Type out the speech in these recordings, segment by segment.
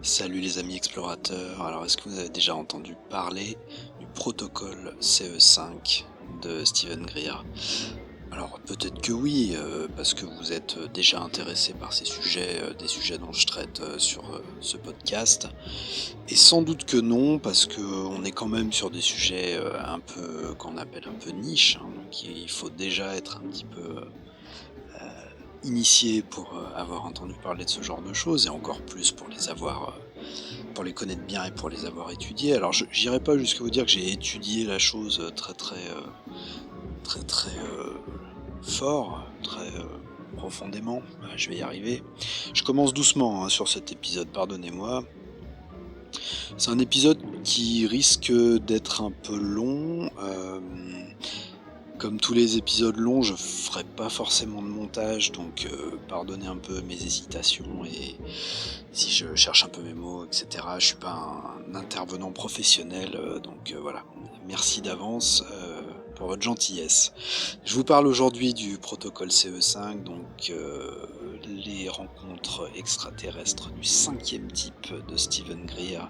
Salut les amis explorateurs, alors est-ce que vous avez déjà entendu parler du protocole CE5 de Steven Greer? Alors peut-être que oui, parce que vous êtes déjà intéressé par ces sujets, des sujets dont je traite sur ce podcast, et sans doute que non, parce qu'on est quand même sur des sujets un peu, qu'on appelle un peu niche, hein, donc il faut déjà être un petit peu initié pour avoir entendu parler de ce genre de choses, et encore plus pour les avoir pour les connaître bien et pour les avoir étudiés. Alors je j'irai pas jusqu'à vous dire que j'ai étudié la chose, très fort, profondément. Je vais y arriver. Je commence doucement, hein, sur cet épisode, pardonnez-moi. C'est un épisode qui risque d'être un peu long, comme tous les épisodes longs, je ferai pas forcément de montage, donc pardonnez un peu mes hésitations et si je cherche un peu mes mots, etc. Je suis pas un intervenant professionnel, donc voilà. Merci d'avance pour votre gentillesse. Je vous parle aujourd'hui du protocole CE5, donc les rencontres extraterrestres du 5e type de Steven Greer.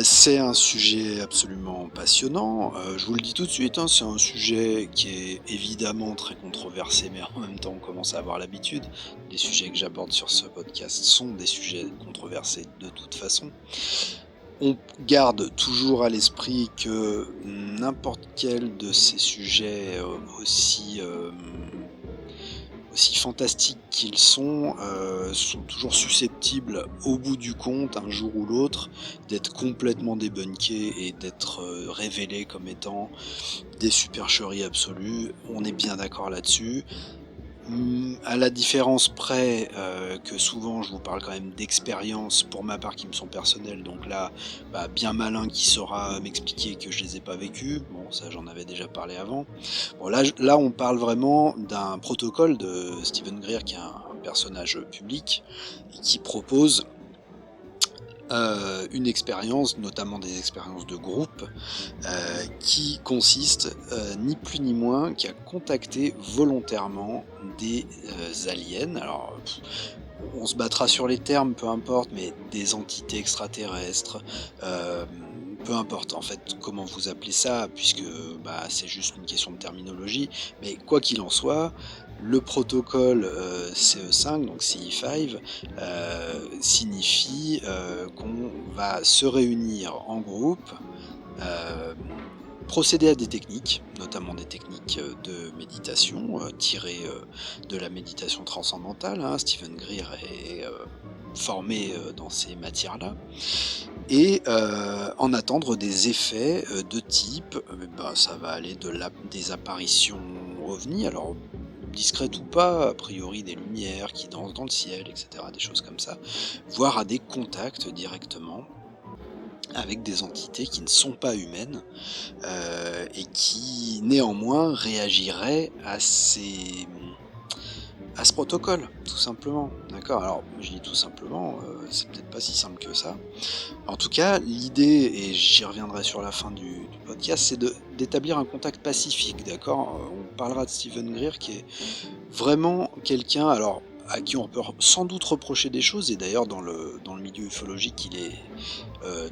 C'est un sujet absolument passionnant, je vous le dis tout de suite, hein, c'est un sujet qui est évidemment très controversé, mais en même temps on commence à avoir l'habitude. Les sujets que j'aborde sur ce podcast sont des sujets controversés de toute façon. On garde toujours à l'esprit que n'importe quel de ces sujets aussi fantastiques qu'ils sont toujours susceptibles, au bout du compte, un jour ou l'autre, d'être complètement débunkés et d'être révélés comme étant des supercheries absolues. On est bien d'accord là-dessus. À la différence près que souvent je vous parle quand même d'expériences pour ma part qui me sont personnelles, donc là, bien malin qui saura m'expliquer que je les ai pas vécues. Bon, ça j'en avais déjà parlé avant. Bon, là on parle vraiment d'un protocole de Steven Greer, qui est un personnage public et qui propose une expérience, notamment des expériences de groupe, qui consiste ni plus ni moins qu'à contacter volontairement des aliens. Alors, on se battra sur les termes, peu importe, mais des entités extraterrestres, peu importe en fait comment vous appelez ça, puisque c'est juste une question de terminologie, mais quoi qu'il en soit, le protocole CE5, donc CE5, signifie qu'on va se réunir en groupe, euh, procéder à des techniques, notamment des techniques de méditation, tirées de la méditation transcendantale, hein. Steven Greer est formé dans ces matières-là, et en attendre des effets de type, ça va aller des apparitions ovnis, alors discrètes ou pas, a priori des lumières qui dansent dans le ciel, etc., des choses comme ça, voire à des contacts directement avec des entités qui ne sont pas humaines, et qui néanmoins réagiraient à ce protocole, tout simplement. D'accord? Alors, je dis tout simplement, c'est peut-être pas si simple que ça. En tout cas, l'idée, et j'y reviendrai sur la fin du podcast, c'est d'établir un contact pacifique, d'accord? On parlera de Steven Greer, qui est vraiment quelqu'un, alors à qui on peut sans doute reprocher des choses, et d'ailleurs dans le milieu ufologique il est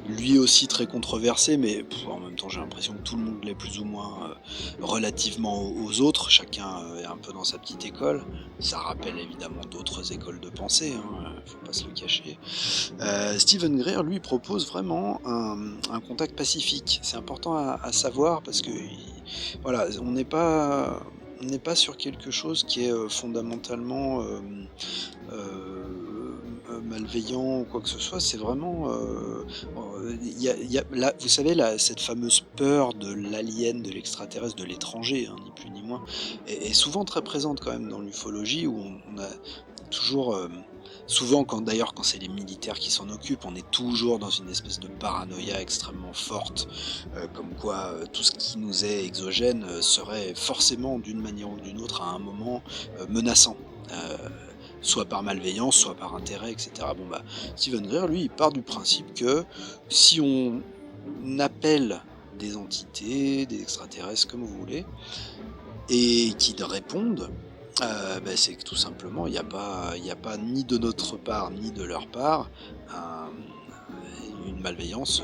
lui aussi très controversé, mais en même temps j'ai l'impression que tout le monde l'est plus ou moins relativement aux autres, chacun est un peu dans sa petite école, ça rappelle évidemment d'autres écoles de pensée, hein, faut pas se le cacher. Steven Greer lui propose vraiment un contact pacifique, c'est important à savoir parce que voilà, on n'est pas sur quelque chose qui est fondamentalement malveillant ou quoi que ce soit, c'est vraiment là, vous savez là, cette fameuse peur de l'alien, de l'extraterrestre, de l'étranger, hein, ni plus ni moins, est souvent très présente quand même dans l'ufologie, où on a toujours souvent, quand c'est les militaires qui s'en occupent, on est toujours dans une espèce de paranoïa extrêmement forte, comme quoi tout ce qui nous est exogène serait forcément d'une manière ou d'une autre à un moment menaçant, soit par malveillance, soit par intérêt, etc. Steven Greer, lui, il part du principe que si on appelle des entités, des extraterrestres, comme vous voulez, et qu'ils répondent, C'est que tout simplement, il y a pas ni de notre part, ni de leur part, un une malveillance,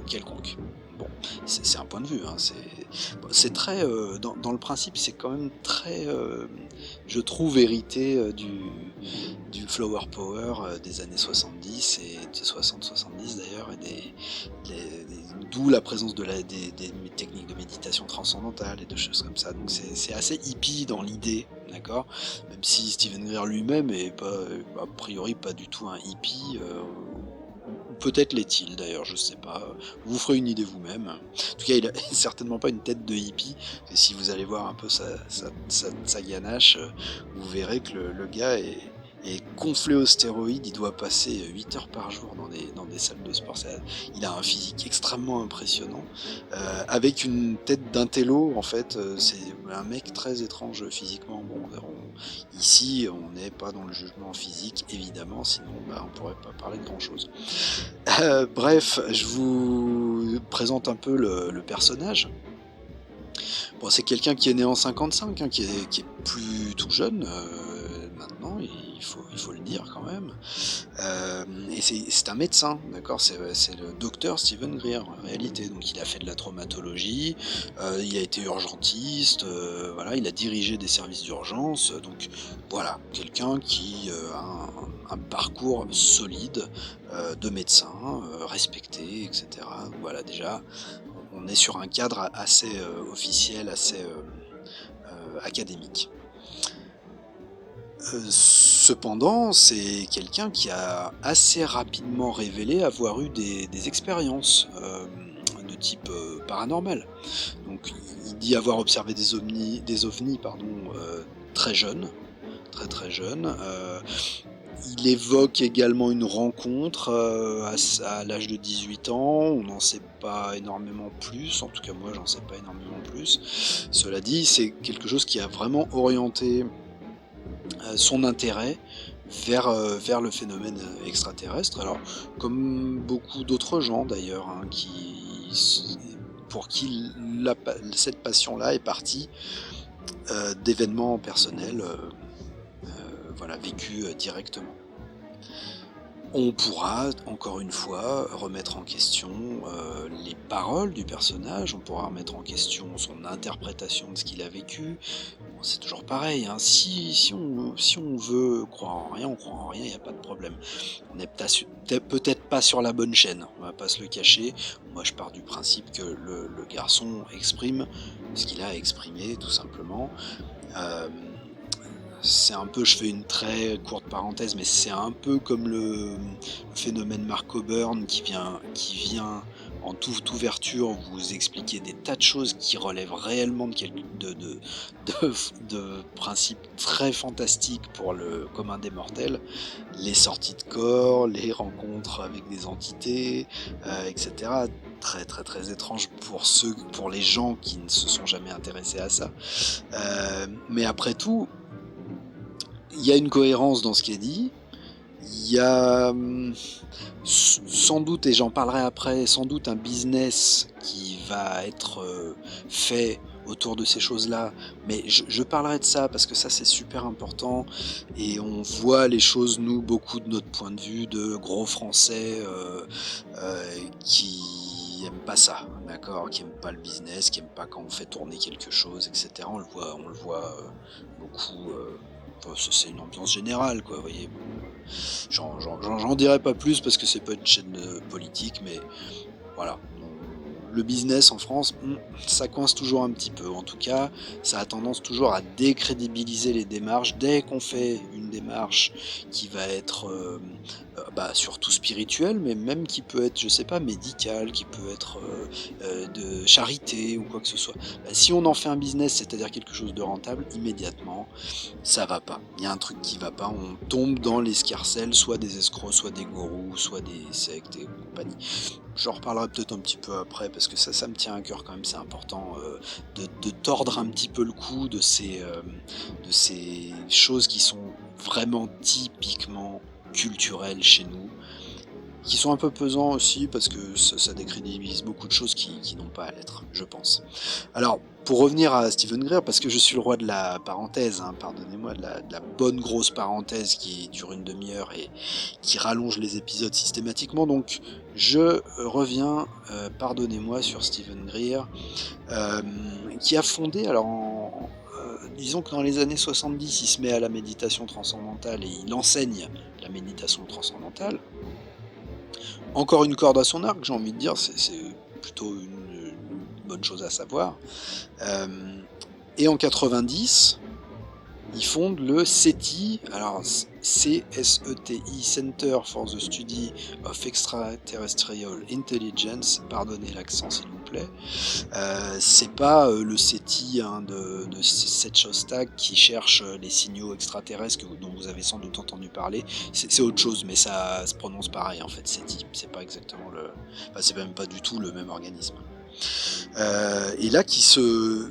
quelconque. Bon, c'est un point de vue, hein, c'est très, dans le principe, c'est quand même très, je trouve hérité, du flower power, des années 70 et de 60-70 d'ailleurs et d'où la présence de des techniques de méditation transcendantale et de choses comme ça. Donc c'est assez hippie dans l'idée, d'accord? Même si Steven Greer lui-même est pas, a priori pas du tout un hippie, ou peut-être l'est-il d'ailleurs, je sais pas. Vous ferez une idée vous-même. En tout cas, il a certainement pas une tête de hippie. Et si vous allez voir un peu sa ganache, vous verrez que le gars est gonflé aux stéroïdes. Il doit passer 8 heures par jour dans des salles de sport. Il a un physique extrêmement impressionnant, avec une tête d'intello en fait. C'est un mec très étrange physiquement. Bon, ici, on n'est pas dans le jugement physique, évidemment, sinon on pourrait pas parler de grand-chose. Bref, je vous présente un peu le personnage. Bon, c'est quelqu'un qui est né en 55, hein, qui est plus tout jeune maintenant, il faut le dire quand même. Et c'est un médecin, d'accord? C'est le docteur Steven Greer en réalité. Donc il a fait de la traumatologie, il a été urgentiste, voilà, il a dirigé des services d'urgence. Donc voilà, quelqu'un qui a un parcours solide de médecin, respecté, etc. Voilà, déjà, on est sur un cadre assez officiel, assez académique. Cependant, c'est quelqu'un qui a assez rapidement révélé avoir eu des expériences de type paranormal. Donc, il dit avoir observé des ovnis pardon, très jeune, très très jeune. Il évoque également une rencontre à l'âge de 18 ans. On n'en sait pas énormément plus, en tout cas moi j'en sais pas énormément plus. Cela dit, c'est quelque chose qui a vraiment orienté son intérêt vers le phénomène extraterrestre. Alors, comme beaucoup d'autres gens d'ailleurs, hein, pour qui cette passion-là est partie d'événements personnels voilà, vécus directement. On pourra, encore une fois, remettre en question les paroles du personnage, on pourra remettre en question son interprétation de ce qu'il a vécu. Bon, c'est toujours pareil, hein. Si on veut croire en rien, on croit en rien, il n'y a pas de problème. On n'est peut-être pas sur la bonne chaîne, on va pas se le cacher. Moi, je pars du principe que le garçon exprime ce qu'il a à exprimer, tout simplement. Euh, c'est un peu, je fais une très courte parenthèse, mais c'est un peu comme le phénomène Mark Coburn qui vient en toute ouverture vous expliquer des tas de choses qui relèvent réellement de principes très fantastiques pour le commun des mortels. Les sorties de corps, les rencontres avec des entités, etc. Très très très étrange pour les gens qui ne se sont jamais intéressés à ça. Mais après tout, il y a une cohérence dans ce qui est dit. Il y a sans doute, et j'en parlerai après, sans doute un business qui va être fait autour de ces choses-là. Mais je parlerai de ça parce que ça c'est super important et on voit les choses, nous, beaucoup de notre point de vue de gros Français qui aiment pas ça, d'accord, qui aiment pas le business, qui aiment pas quand on fait tourner quelque chose, etc. On le voit beaucoup. C'est une ambiance générale, quoi, vous voyez. J'en dirai pas plus parce que c'est pas une chaîne politique, mais voilà. Le business en France, ça coince toujours un petit peu. En tout cas, ça a tendance toujours à décrédibiliser les démarches. Dès qu'on fait une démarche qui va être surtout spirituelle, mais même qui peut être, je sais pas, médicale, qui peut être de charité ou quoi que ce soit. Si on en fait un business, c'est-à-dire quelque chose de rentable, immédiatement, ça va pas. Il y a un truc qui va pas. On tombe dans l'escarcelle, soit des escrocs, soit des gourous, soit des sectes et compagnie. J'en reparlerai peut-être un petit peu après parce que ça me tient à cœur quand même, c'est important de tordre un petit peu le cou de ces choses qui sont vraiment typiquement culturelles chez nous qui sont un peu pesants aussi, parce que ça décrédibilise beaucoup de choses qui n'ont pas à l'être, je pense. Alors, pour revenir à Steven Greer, parce que je suis le roi de la parenthèse, hein, pardonnez-moi, de la bonne grosse parenthèse qui dure une demi-heure et qui rallonge les épisodes systématiquement, donc je reviens, pardonnez-moi, sur Steven Greer, euh, qui a fondé, alors disons que dans les années 70, il se met à la méditation transcendantale et il enseigne la méditation transcendantale. Encore une corde à son arc, j'ai envie de dire, c'est plutôt une bonne chose à savoir. Et en 90, il fonde le CETI, alors CSETI, Center for the Study of Extraterrestrial Intelligence, pardonnez l'accent s'il vous plaît. C'est pas le CETI de Seth Shostak qui cherche les signaux extraterrestres dont vous avez sans doute entendu parler. C'est autre chose, mais ça se prononce pareil en fait, CETI. C'est pas exactement enfin, c'est même pas du tout le même organisme. Et là qui se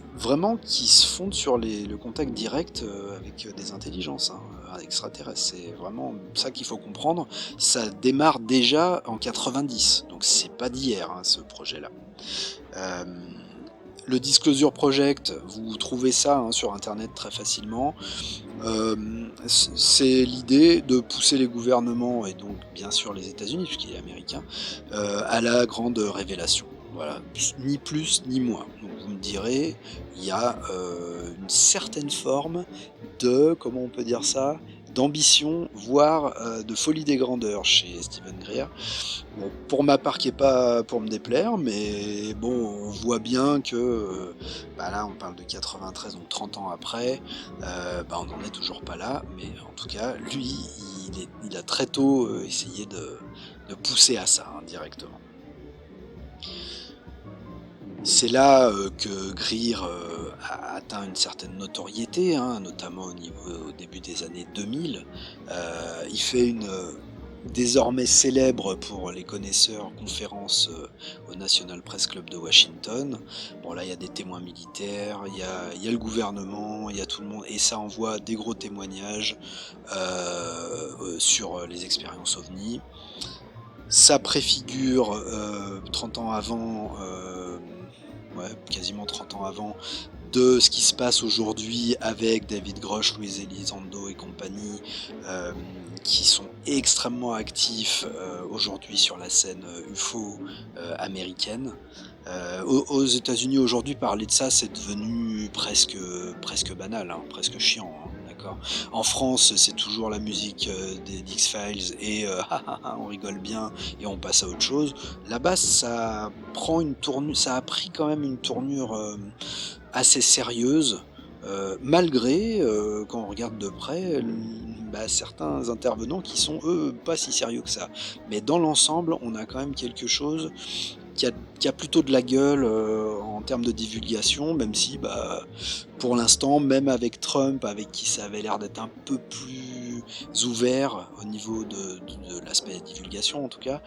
fonde sur le contact direct avec des intelligences extraterrestres. C'est vraiment ça qu'il faut comprendre. Ça démarre déjà en 90, donc c'est pas d'hier ce projet-là. Le Disclosure Project, vous trouvez ça sur internet très facilement. C'est l'idée de pousser les gouvernements, et donc bien sûr les États-Unis, puisqu'il est américain, à la grande révélation. Voilà, ni plus ni moins. Donc vous me direz, il y a une certaine forme de, comment on peut dire ça, d'ambition, voire de folie des grandeurs chez Steven Greer. Bon, pour ma part, qui n'est pas pour me déplaire, mais bon, on voit bien que là, on parle de 93, donc 30 ans après, on n'en est toujours pas là, mais en tout cas, lui, il a très tôt essayé de pousser à ça directement. C'est là que Greer a atteint une certaine notoriété, notamment au début des années 2000. Il fait une désormais célèbre pour les connaisseurs conférence au National Press Club de Washington. Bon, là, il y a des témoins militaires, il y a le gouvernement, il y a tout le monde, et ça envoie des gros témoignages sur les expériences OVNI. Ça préfigure 30 ans avant, quasiment 30 ans avant, de ce qui se passe aujourd'hui avec David Grush, Luis Elizondo et compagnie, qui sont extrêmement actifs aujourd'hui sur la scène UFO américaine. Aux États-Unis aujourd'hui, parler de ça, c'est devenu presque banal, presque chiant. D'accord. En France, c'est toujours la musique des X-Files et on rigole bien et on passe à autre chose. Là-bas, ça a pris quand même une tournure assez sérieuse, malgré, quand on regarde de près, certains intervenants qui sont eux pas si sérieux que ça. Mais dans l'ensemble, on a quand même quelque chose qui a plutôt de la gueule en termes de divulgation, même si pour l'instant, même avec Trump, avec qui ça avait l'air d'être un peu plus ouvert au niveau de l'aspect divulgation en tout cas,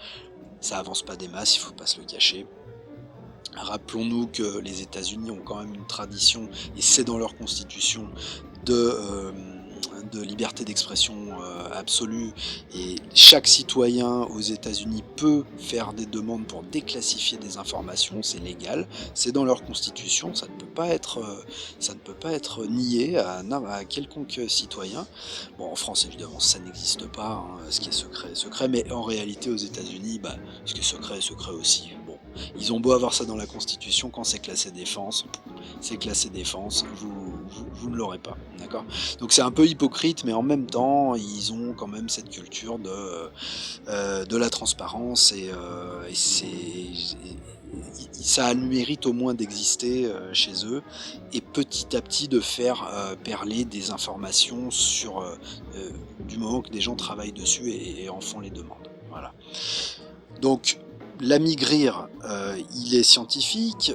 ça avance pas des masses, il faut pas se le cacher. Rappelons-nous que les États-Unis ont quand même une tradition, et c'est dans leur constitution, de liberté d'expression absolue, et chaque citoyen aux États-Unis peut faire des demandes pour déclassifier des informations, c'est légal, c'est dans leur constitution, ça ne peut pas être nié à quelconque citoyen. Bon, en France évidemment ça n'existe pas, ce qui est secret est secret, mais en réalité aux États-Unis, ce qui est secret aussi. Bon, ils ont beau avoir ça dans la constitution, quand c'est classé défense, vous ne l'aurez pas, d'accord. Donc c'est un peu hypocrite, mais en même temps, ils ont quand même cette culture de la transparence, et ça a le mérite au moins d'exister chez eux, et petit à petit de faire perler des informations du moment que des gens travaillent dessus et en font les demandes. Voilà. Donc, l'ami Greer, il est scientifique,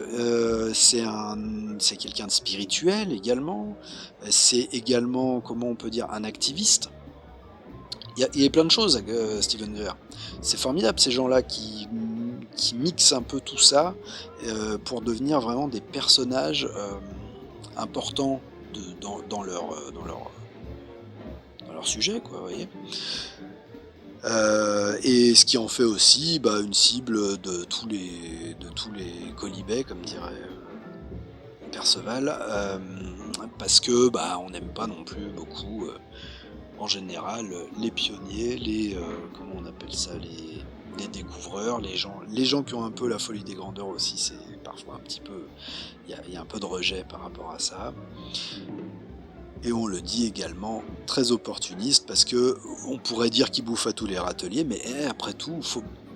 c'est quelqu'un de spirituel également, c'est également, comment on peut dire, un activiste. Il y a plein de choses avec Steven Greer. C'est formidable, ces gens-là qui mixent un peu tout ça pour devenir vraiment des personnages importants dans leur sujet, quoi, vous voyez. Et ce qui en fait aussi, bah, une cible de tous les quolibets, comme dirait, Perceval, parce que, bah, on n'aime pas non plus beaucoup, en général, les pionniers, comment on appelle ça? Les découvreurs, les gens qui ont un peu la folie des grandeurs aussi, c'est parfois un petit peu il y a un peu de rejet par rapport à ça. Et on le dit également, très opportuniste, parce que on pourrait dire qu'il bouffe à tous les râteliers, mais après tout,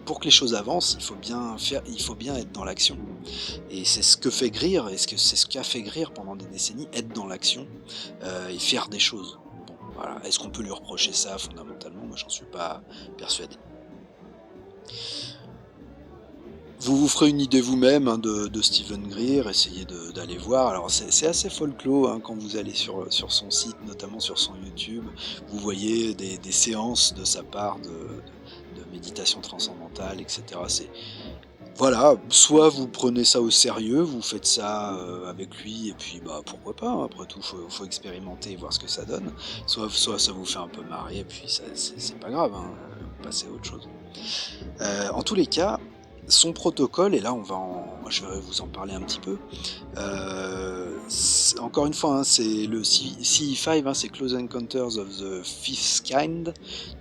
pour que les choses avancent, il faut bien être dans l'action. Et c'est ce que fait Greer, et c'est ce qu'a fait Greer pendant des décennies, être dans l'action, et faire des choses. Bon, voilà. Est-ce qu'on peut lui reprocher ça fondamentalement? Moi, j'en suis pas persuadé. Vous vous ferez une idée vous-même, hein, de Steven Greer, essayez d'aller voir. Alors c'est assez folklore, hein, quand vous allez sur son site, notamment sur son YouTube, vous voyez des séances de sa part de méditation transcendantale, etc. Voilà, soit vous prenez ça au sérieux, vous faites ça, avec lui, et puis bah pourquoi pas, hein, après tout, faut expérimenter et voir ce que ça donne. Soit ça vous fait un peu marrer, et puis c'est pas grave, hein, passez à autre chose. En tous les cas, son protocole, et là je vais vous en parler un petit peu. Encore une fois, hein, c'est le CE5, hein, c'est Close Encounters of the Fifth Kind,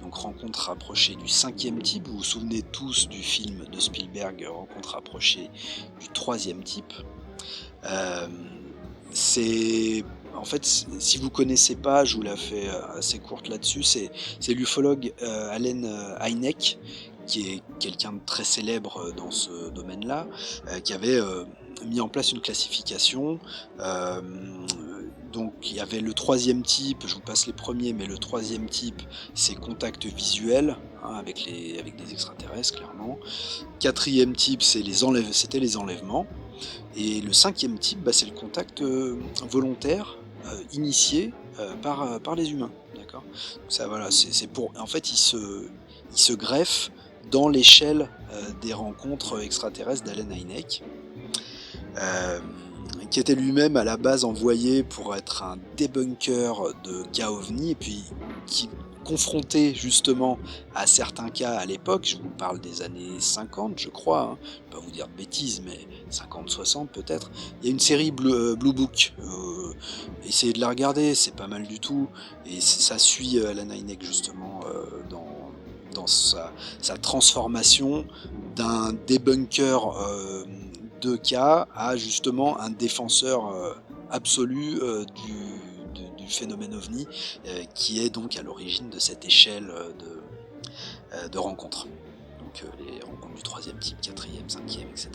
donc rencontre rapprochée du cinquième type. Vous vous souvenez tous du film de Spielberg, Rencontre rapprochée du troisième type. Euh, c'est En fait, si vous connaissez pas, je vous la fais assez courte là-dessus. C'est l'ufologue Allen Hynek, qui est quelqu'un de très célèbre dans ce domaine-là, qui avait mis en place une classification. euh, donc il y avait le troisième type, je vous passe les premiers, mais le troisième type, c'est contact visuel, hein, avec des extraterrestres, clairement. Quatrième type, c'était les enlèvements. Et le cinquième type, bah, c'est le contact volontaire, initié par les humains. D'accord. Donc ça, voilà, c'est pour. En fait, il se greffe dans l'échelle des rencontres extraterrestres d'Allen Hynek, euh, qui était lui-même à la base envoyé pour être un débunker de cas ovni, et puis qui, confronté justement à certains cas à l'époque, je vous parle des années 50 je crois, hein, je ne vais pas vous dire de bêtises, mais 50-60 peut-être, il y a une série Blue Book, essayez de la regarder, c'est pas mal du tout, et ça suit Alan Hynek justement dans sa transformation d'un débunker de cas à justement un défenseur absolu du phénomène ovni, qui est donc à l'origine de cette échelle de rencontres. Donc les rencontres du troisième type, quatrième, cinquième, etc.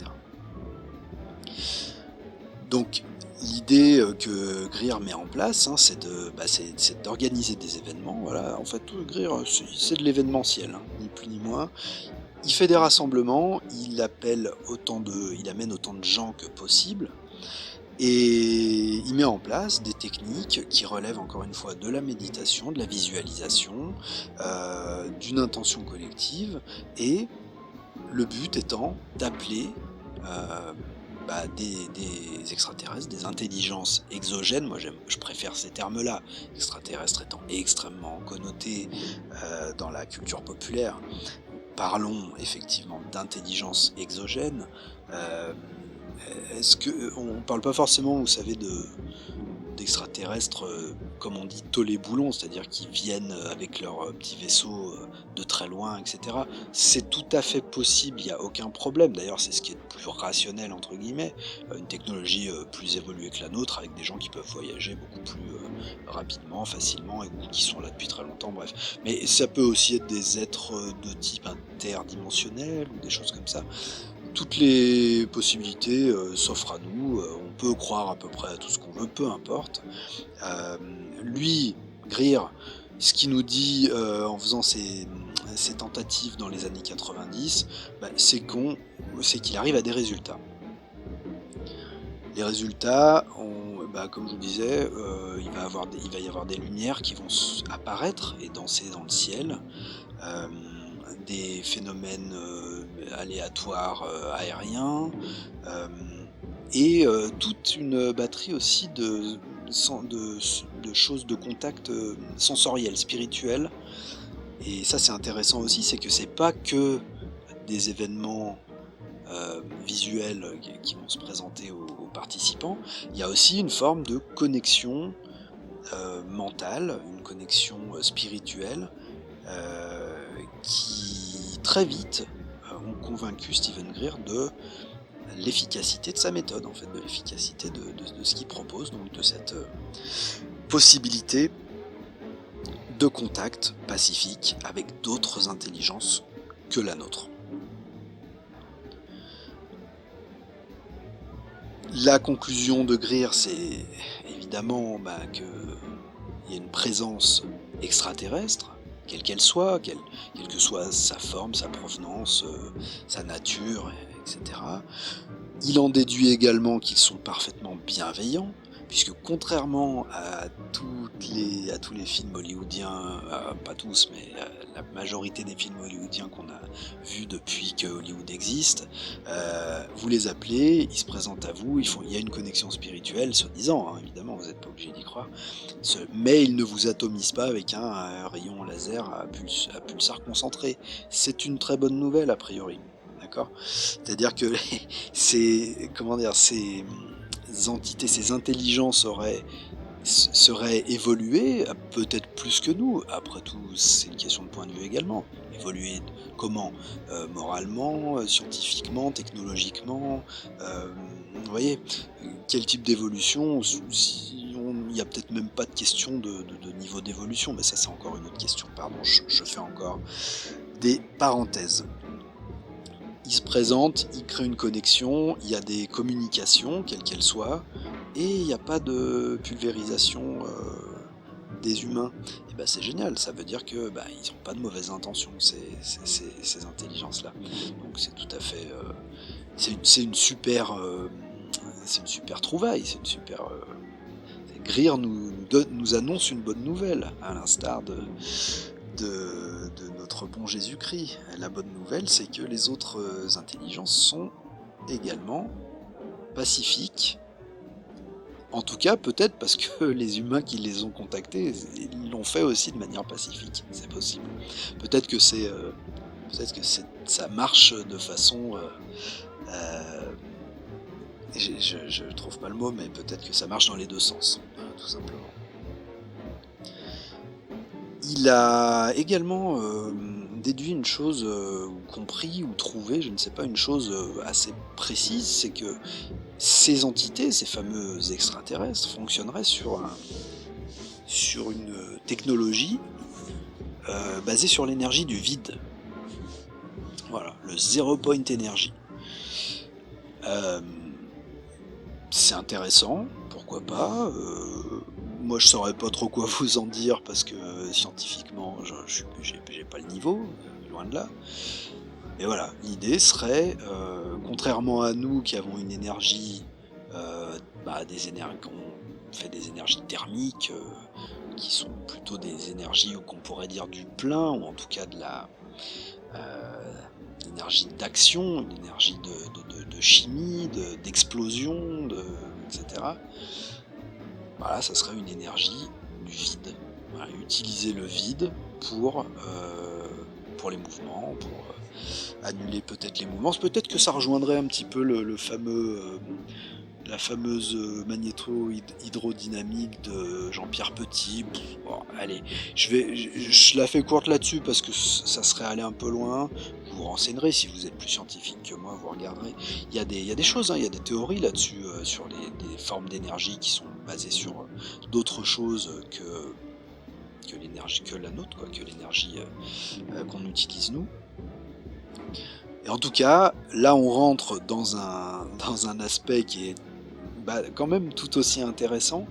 Donc l'idée que Greer met en place, hein, c'est d'organiser des événements. Voilà, en fait, tout Greer, c'est de l'événementiel, hein, ni plus ni moins. Il fait des rassemblements, il amène autant de gens que possible, et il met en place des techniques qui relèvent encore une fois de la méditation, de la visualisation, d'une intention collective, et le but étant d'appeler euh, des extraterrestres, des intelligences exogènes. Moi je préfère ces termes-là, extraterrestres étant extrêmement connotés dans la culture populaire. Parlons effectivement d'intelligence exogène. Euh, on parle pas forcément, vous savez, d'extraterrestres, comme on dit, tolés-boulons, c'est-à-dire qui viennent avec leur petit vaisseau de très loin, etc. C'est tout à fait possible, il n'y a aucun problème. D'ailleurs, c'est ce qui est le plus rationnel, entre guillemets, une technologie plus évoluée que la nôtre, avec des gens qui peuvent voyager beaucoup plus rapidement, facilement, et qui sont là depuis très longtemps, bref. Mais ça peut aussi être des êtres de type interdimensionnel, ou des choses comme ça. Toutes les possibilités s'offrent à nous, on peut croire à peu près à tout ce qu'on veut, peu importe. Euh, Lui, Greer, ce qu'il nous dit en faisant ses tentatives dans les années 90, c'est qu'il arrive à des résultats. Les résultats, comme je vous disais, il va y avoir des lumières qui vont apparaître et danser dans le ciel. Des phénomènes aléatoires aériens, et toute une batterie aussi de choses de contact sensoriel, spirituel, Et ça c'est intéressant aussi, c'est que c'est pas que des événements visuels qui vont se présenter aux participants, il y a aussi une forme de connexion mentale, une connexion spirituelle qui très vite ont convaincu Steven Greer de l'efficacité de sa méthode, en fait, de l'efficacité de ce qu'il propose, donc de cette possibilité de contact pacifique avec d'autres intelligences que la nôtre. La conclusion de Greer, c'est évidemment qu'il y a une présence extraterrestre, quelle qu'elle soit, quelle que soit sa forme, sa provenance, sa nature, etc. Il en déduit également qu'ils sont parfaitement bienveillants, puisque contrairement à tous les films hollywoodiens, pas tous, mais la majorité des films hollywoodiens qu'on a vus depuis que Hollywood existe, vous les appelez, ils se présentent à vous, il y a une connexion spirituelle, soi-disant, hein, évidemment, vous n'êtes pas obligé d'y croire, mais ils ne vous atomisent pas avec un rayon laser à pulsar concentré. C'est une très bonne nouvelle, a priori. D'accord ? C'est-à-dire que ces entités, ces intelligences seraient évoluées, peut-être plus que nous. Après tout, c'est une question de point de vue également. Évoluer comment ? Moralement, scientifiquement, technologiquement. Vous voyez, quel type d'évolution ? Il n'y a peut-être même pas de question de niveau d'évolution, mais ça c'est encore une autre question. Pardon, je fais encore des parenthèses. Il se présente, il crée une connexion, il y a des communications, quelles qu'elles soient, et il n'y a pas de pulvérisation des humains. Et ben c'est génial, ça veut dire que ils n'ont pas de mauvaises intentions, ces intelligences-là. Donc c'est tout à fait, c'est une super trouvaille, c'est une super. Greer nous annonce une bonne nouvelle, à l'instar de notre bon Jésus-Christ. La bonne nouvelle, c'est que les autres intelligences sont également pacifiques. En tout cas, peut-être parce que les humains qui les ont contactés, ils l'ont fait aussi de manière pacifique. C'est possible. Peut-être que ça marche de façon... je trouve pas le mot, mais peut-être que ça marche dans les deux sens, tout simplement. Il a également déduit une chose, ou compris, ou trouvé, je ne sais pas, une chose assez précise, c'est que ces entités, ces fameux extraterrestres, fonctionneraient sur une technologie basée sur l'énergie du vide. Voilà, le Zero Point Energy. C'est intéressant, pourquoi pas. Moi je saurais pas trop quoi vous en dire parce que scientifiquement j'ai pas le niveau, loin de là. Mais voilà, l'idée serait, contrairement à nous qui avons une énergie, qu'on fait des énergies thermiques, qui sont plutôt des énergies qu'on pourrait dire du plein, ou en tout cas de l'énergie d'action, une énergie de chimie, d'explosion, etc. Voilà, ça serait une énergie du vide. Voilà, utiliser le vide pour les mouvements, pour annuler peut-être les mouvements. Peut-être que ça rejoindrait un petit peu la fameuse magnéto-hydrodynamique de Jean-Pierre Petit. Bon, allez, je la fais courte là-dessus parce que ça serait aller un peu loin. Vous vous renseignerez, si vous êtes plus scientifique que moi, vous regarderez. Il y a des choses, il y a des théories là-dessus, sur des formes d'énergie qui sont basées sur d'autres choses que l'énergie, que la nôtre, que l'énergie qu'on utilise nous. Et en tout cas, là on rentre dans un aspect qui est quand même tout aussi intéressant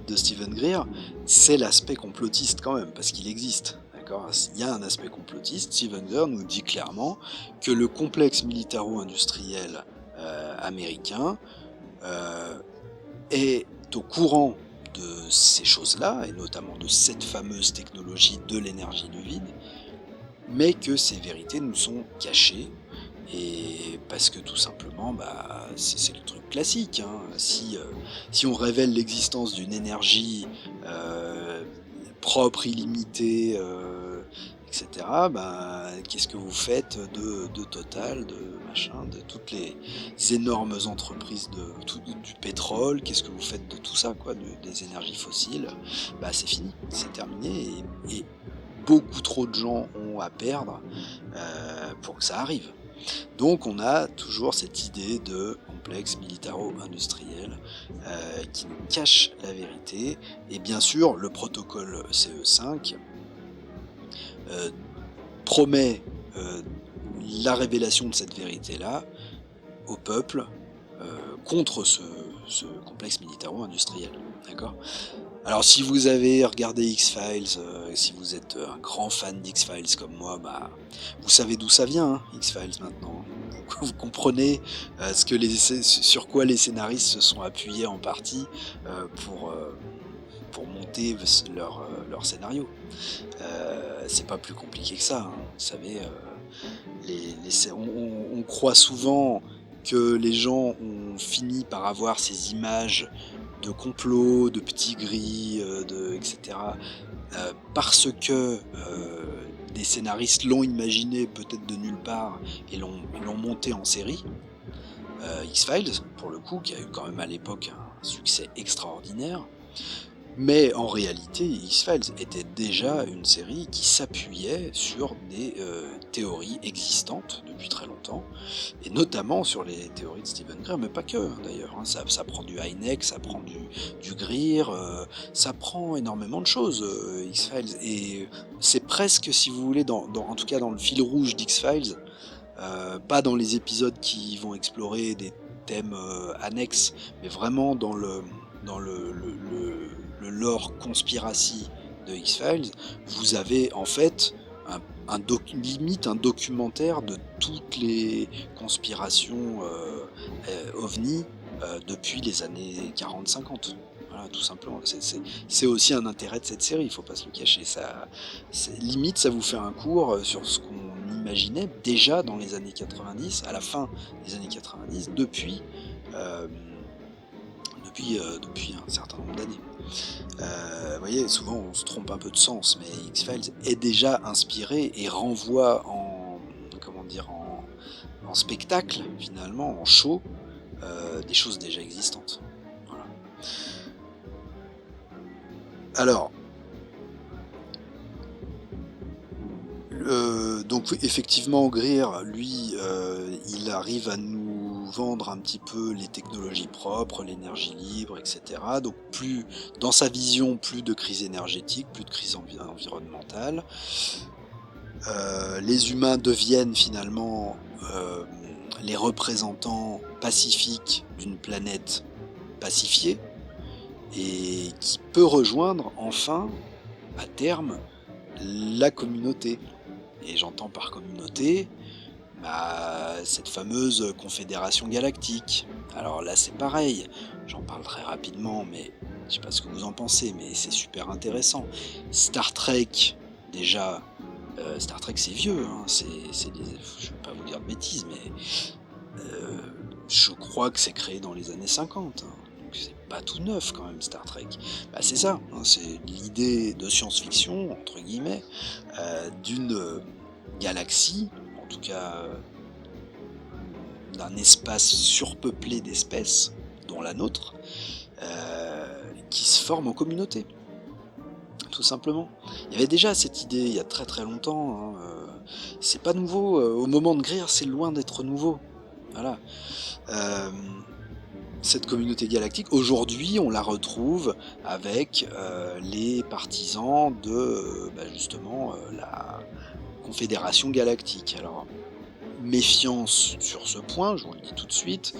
de Steven Greer, c'est l'aspect complotiste quand même, parce qu'il existe. D'accord ? Il y a un aspect complotiste. Steven Greer nous dit clairement que le complexe militaro-industriel américain est au courant de ces choses-là, et notamment de cette fameuse technologie de l'énergie du vide, mais que ces vérités nous sont cachées. Et parce que tout simplement, c'est le truc classique, hein. Si on révèle l'existence d'une énergie propre, illimitée, etc. Qu'est-ce que vous faites de Total, de machin, de toutes les énormes entreprises du pétrole, qu'est-ce que vous faites de tout ça, quoi, des énergies fossiles? C'est fini, c'est terminé, et beaucoup trop de gens ont à perdre pour que ça arrive. Donc on a toujours cette idée de complexe militaro-industriel qui nous cache la vérité, et bien sûr le protocole CE5 promet la révélation de cette vérité-là au peuple contre ce complexe militaro-industriel. D'accord ? Alors si vous avez regardé X-Files, si vous êtes un grand fan d'X-Files comme moi, vous savez d'où ça vient, hein, X-Files maintenant. Vous comprenez sur quoi les scénaristes se sont appuyés en partie pour monter leur scénario. C'est pas plus compliqué que ça, hein. Vous savez, on croit souvent que les gens ont fini par avoir ces images de complots, de petits gris, etc. Parce que des scénaristes l'ont imaginé peut-être de nulle part et l'ont monté en série. X-Files, pour le coup, qui a eu quand même à l'époque un succès extraordinaire. Mais en réalité, X-Files était déjà une série qui s'appuyait sur des théories existantes depuis très longtemps, et notamment sur les théories de Stephen Greer, mais pas que d'ailleurs, hein. Ça prend du Hynek, ça prend du Greer, ça prend énormément de choses, X-Files, et c'est presque, si vous voulez, en tout cas dans le fil rouge d'X-Files, pas dans les épisodes qui vont explorer des thèmes annexes, mais vraiment dans le lore conspiracy de X-Files, vous avez en fait limite un documentaire de toutes les conspirations ovni depuis les années 40-50. Voilà, tout simplement. C'est aussi un intérêt de cette série, il faut pas se le cacher. Limite, ça vous fait un cours sur ce qu'on imaginait déjà dans les années 90, à la fin des années 90, depuis un certain nombre d'années. Vous voyez, souvent on se trompe un peu de sens, mais X-Files est déjà inspiré et renvoie en spectacle, finalement, en show, des choses déjà existantes. Voilà. Alors, donc effectivement, Greer, lui, il arrive à nous vendre un petit peu les technologies propres, l'énergie libre, etc. Donc dans sa vision, plus de crise énergétique, plus de crise environnementale. Les humains deviennent finalement les représentants pacifiques d'une planète pacifiée, et qui peut rejoindre enfin, à terme, la communauté. Et j'entends par communauté cette fameuse confédération galactique. Alors là c'est pareil, j'en parle très rapidement, mais je sais pas ce que vous en pensez, mais c'est super intéressant. Star Trek, déjà, Star Trek c'est vieux, hein, je vais pas vous dire de bêtises, mais je crois que c'est créé dans les années 50, hein. C'est pas tout neuf quand même, Star Trek. C'est ça, hein, c'est l'idée de science-fiction, entre guillemets, d'une galaxie, en tout cas d'un espace surpeuplé d'espèces, dont la nôtre, qui se forme en communauté, tout simplement. Il y avait déjà cette idée il y a très très longtemps, hein, c'est pas nouveau, au moment de Greer, c'est loin d'être nouveau. Voilà. Cette communauté galactique, aujourd'hui, on la retrouve avec les partisans de justement la Confédération Galactique. Alors, méfiance sur ce point, je vous le dis tout de suite.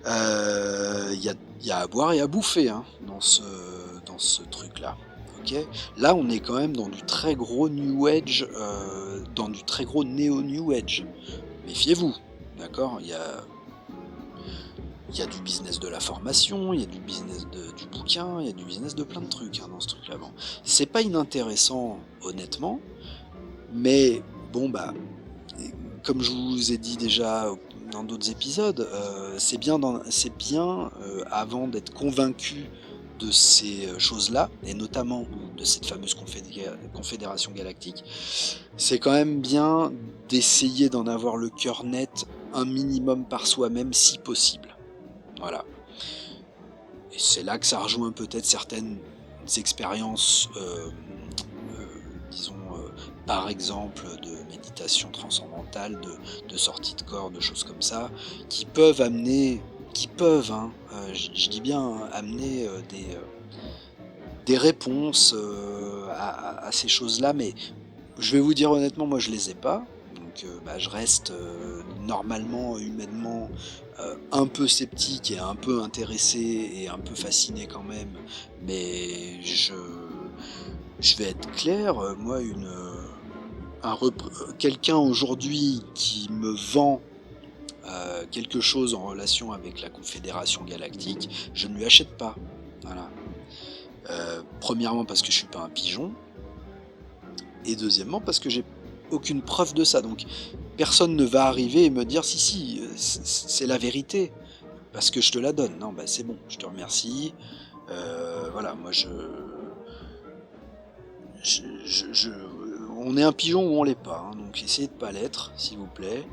Y a à boire et à bouffer, hein, dans ce truc-là. Okay, là, on est quand même dans du très gros New Age, dans du très gros néo-New Age. Méfiez-vous, d'accord ? Il y a du business de la formation, il y a du business du bouquin, il y a du business de plein de trucs, hein, dans ce truc-là. Bon. C'est pas inintéressant, honnêtement, mais bon, comme je vous ai dit déjà dans d'autres épisodes, c'est bien avant d'être convaincu de ces choses-là, et notamment de cette fameuse confédération galactique, c'est quand même bien d'essayer d'en avoir le cœur net un minimum par soi-même si possible. Voilà. Et c'est là que ça rejoint peut-être certaines expériences, disons, par exemple, de méditation transcendantale, de sortie de corps, de choses comme ça, qui peuvent amener, je dis bien, hein, amener des réponses à ces choses-là, mais je vais vous dire honnêtement, moi je les ai pas, donc je reste normalement, humainement, un peu sceptique et un peu intéressé et un peu fasciné quand même, mais je vais être clair, moi quelqu'un aujourd'hui qui me vend quelque chose en relation avec la Confédération Galactique, je ne lui achète pas. Voilà. Premièrement parce que je suis pas un pigeon, et deuxièmement parce que j'ai aucune preuve de ça. Donc personne ne va arriver et me dire si, c'est la vérité, parce que je te la donne. Non, c'est bon, je te remercie. Voilà, moi on est un pigeon ou on l'est pas, hein, donc essayez de pas l'être, s'il vous plaît.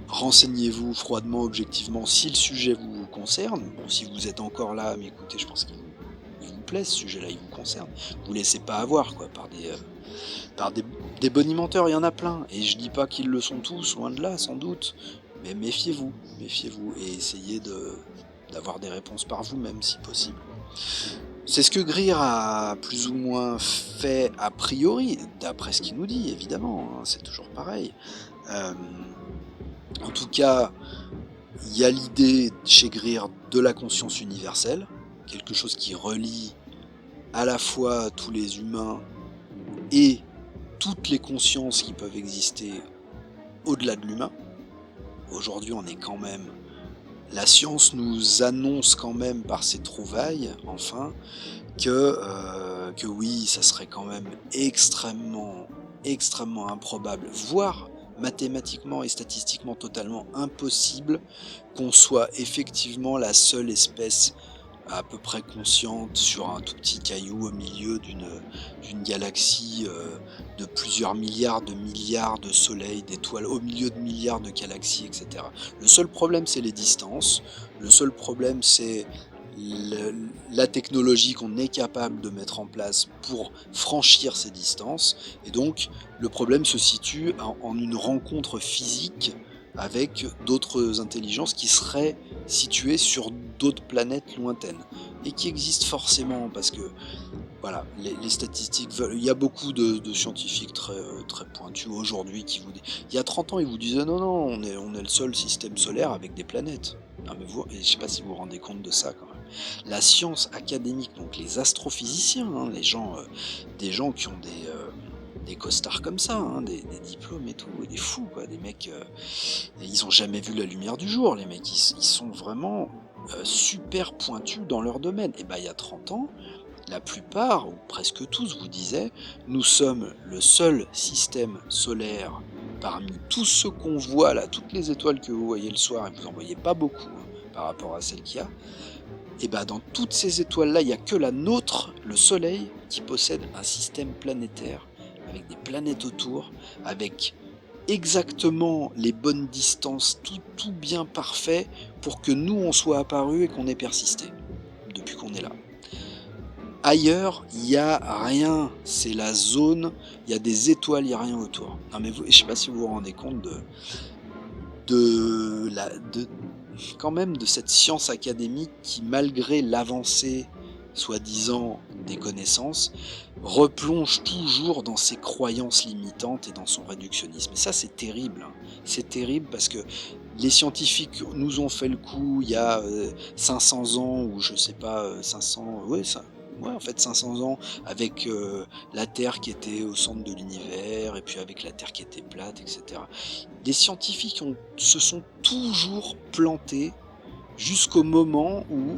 Renseignez-vous froidement, objectivement, si le sujet vous concerne. Bon, si vous êtes encore là, mais écoutez, je pense qu'il vous plaît, ce sujet-là, il vous concerne. Vous laissez pas avoir, quoi, par des bonimenteurs, il y en a plein. Et je dis pas qu'ils le sont tous, loin de là, sans doute. Mais méfiez-vous, et essayez d'avoir des réponses par vous-même, si possible. C'est ce que Greer a plus ou moins fait a priori, d'après ce qu'il nous dit, évidemment, hein, c'est toujours pareil. En tout cas, il y a l'idée chez Greer de la conscience universelle, quelque chose qui relie à la fois tous les humains et toutes les consciences qui peuvent exister au-delà de l'humain. Aujourd'hui, on est quand même... La science nous annonce quand même par ses trouvailles, enfin, que oui, ça serait quand même extrêmement improbable, voire mathématiquement et statistiquement totalement impossible qu'on soit effectivement la seule espèce à peu près consciente sur un tout petit caillou au milieu d'une galaxie de plusieurs milliards de soleils, d'étoiles, au milieu de milliards de galaxies, etc. Le seul problème, c'est les distances. Le seul problème, c'est la technologie qu'on est capable de mettre en place pour franchir ces distances. Et donc, le problème se situe en une rencontre physique avec d'autres intelligences qui seraient situées sur d'autres planètes lointaines et qui existent forcément, parce que voilà, les statistiques il y a beaucoup de scientifiques très pointus aujourd'hui qui vous il y a 30 ans ils vous disaient non, on est le seul système solaire avec des planètes. Non, mais je sais pas si vous vous rendez compte de ça quand même. La science académique, donc les astrophysiciens, hein, des gens qui ont des costards comme ça, hein, des diplômes et tout, et des fous, quoi, des mecs, ils ont jamais vu la lumière du jour, les mecs, ils sont vraiment super pointus dans leur domaine. Et il y a 30 ans, la plupart, ou presque tous, vous disaient, nous sommes le seul système solaire parmi tous ceux qu'on voit là, toutes les étoiles que vous voyez le soir, et vous en voyez pas beaucoup hein, par rapport à celles qu'il y a, et dans toutes ces étoiles-là, il n'y a que la nôtre, le Soleil, qui possède un système planétaire avec des planètes autour, avec exactement les bonnes distances, tout bien parfait pour que nous on soit apparus et qu'on ait persisté depuis qu'on est là. Ailleurs, il n'y a rien, c'est la zone, il y a des étoiles, il n'y a rien autour. Non mais je ne sais pas si vous vous rendez compte quand même de cette science académique qui, malgré l'avancée soi-disant des connaissances, replonge toujours dans ses croyances limitantes et dans son réductionnisme. Et ça, c'est terrible. Hein. C'est terrible parce que les scientifiques nous ont fait le coup il y a 500 ans, ou je sais pas, 500... Ouais, en fait 500 ans, avec la Terre qui était au centre de l'univers, et puis avec la Terre qui était plate, etc. Les scientifiques se sont toujours plantés jusqu'au moment où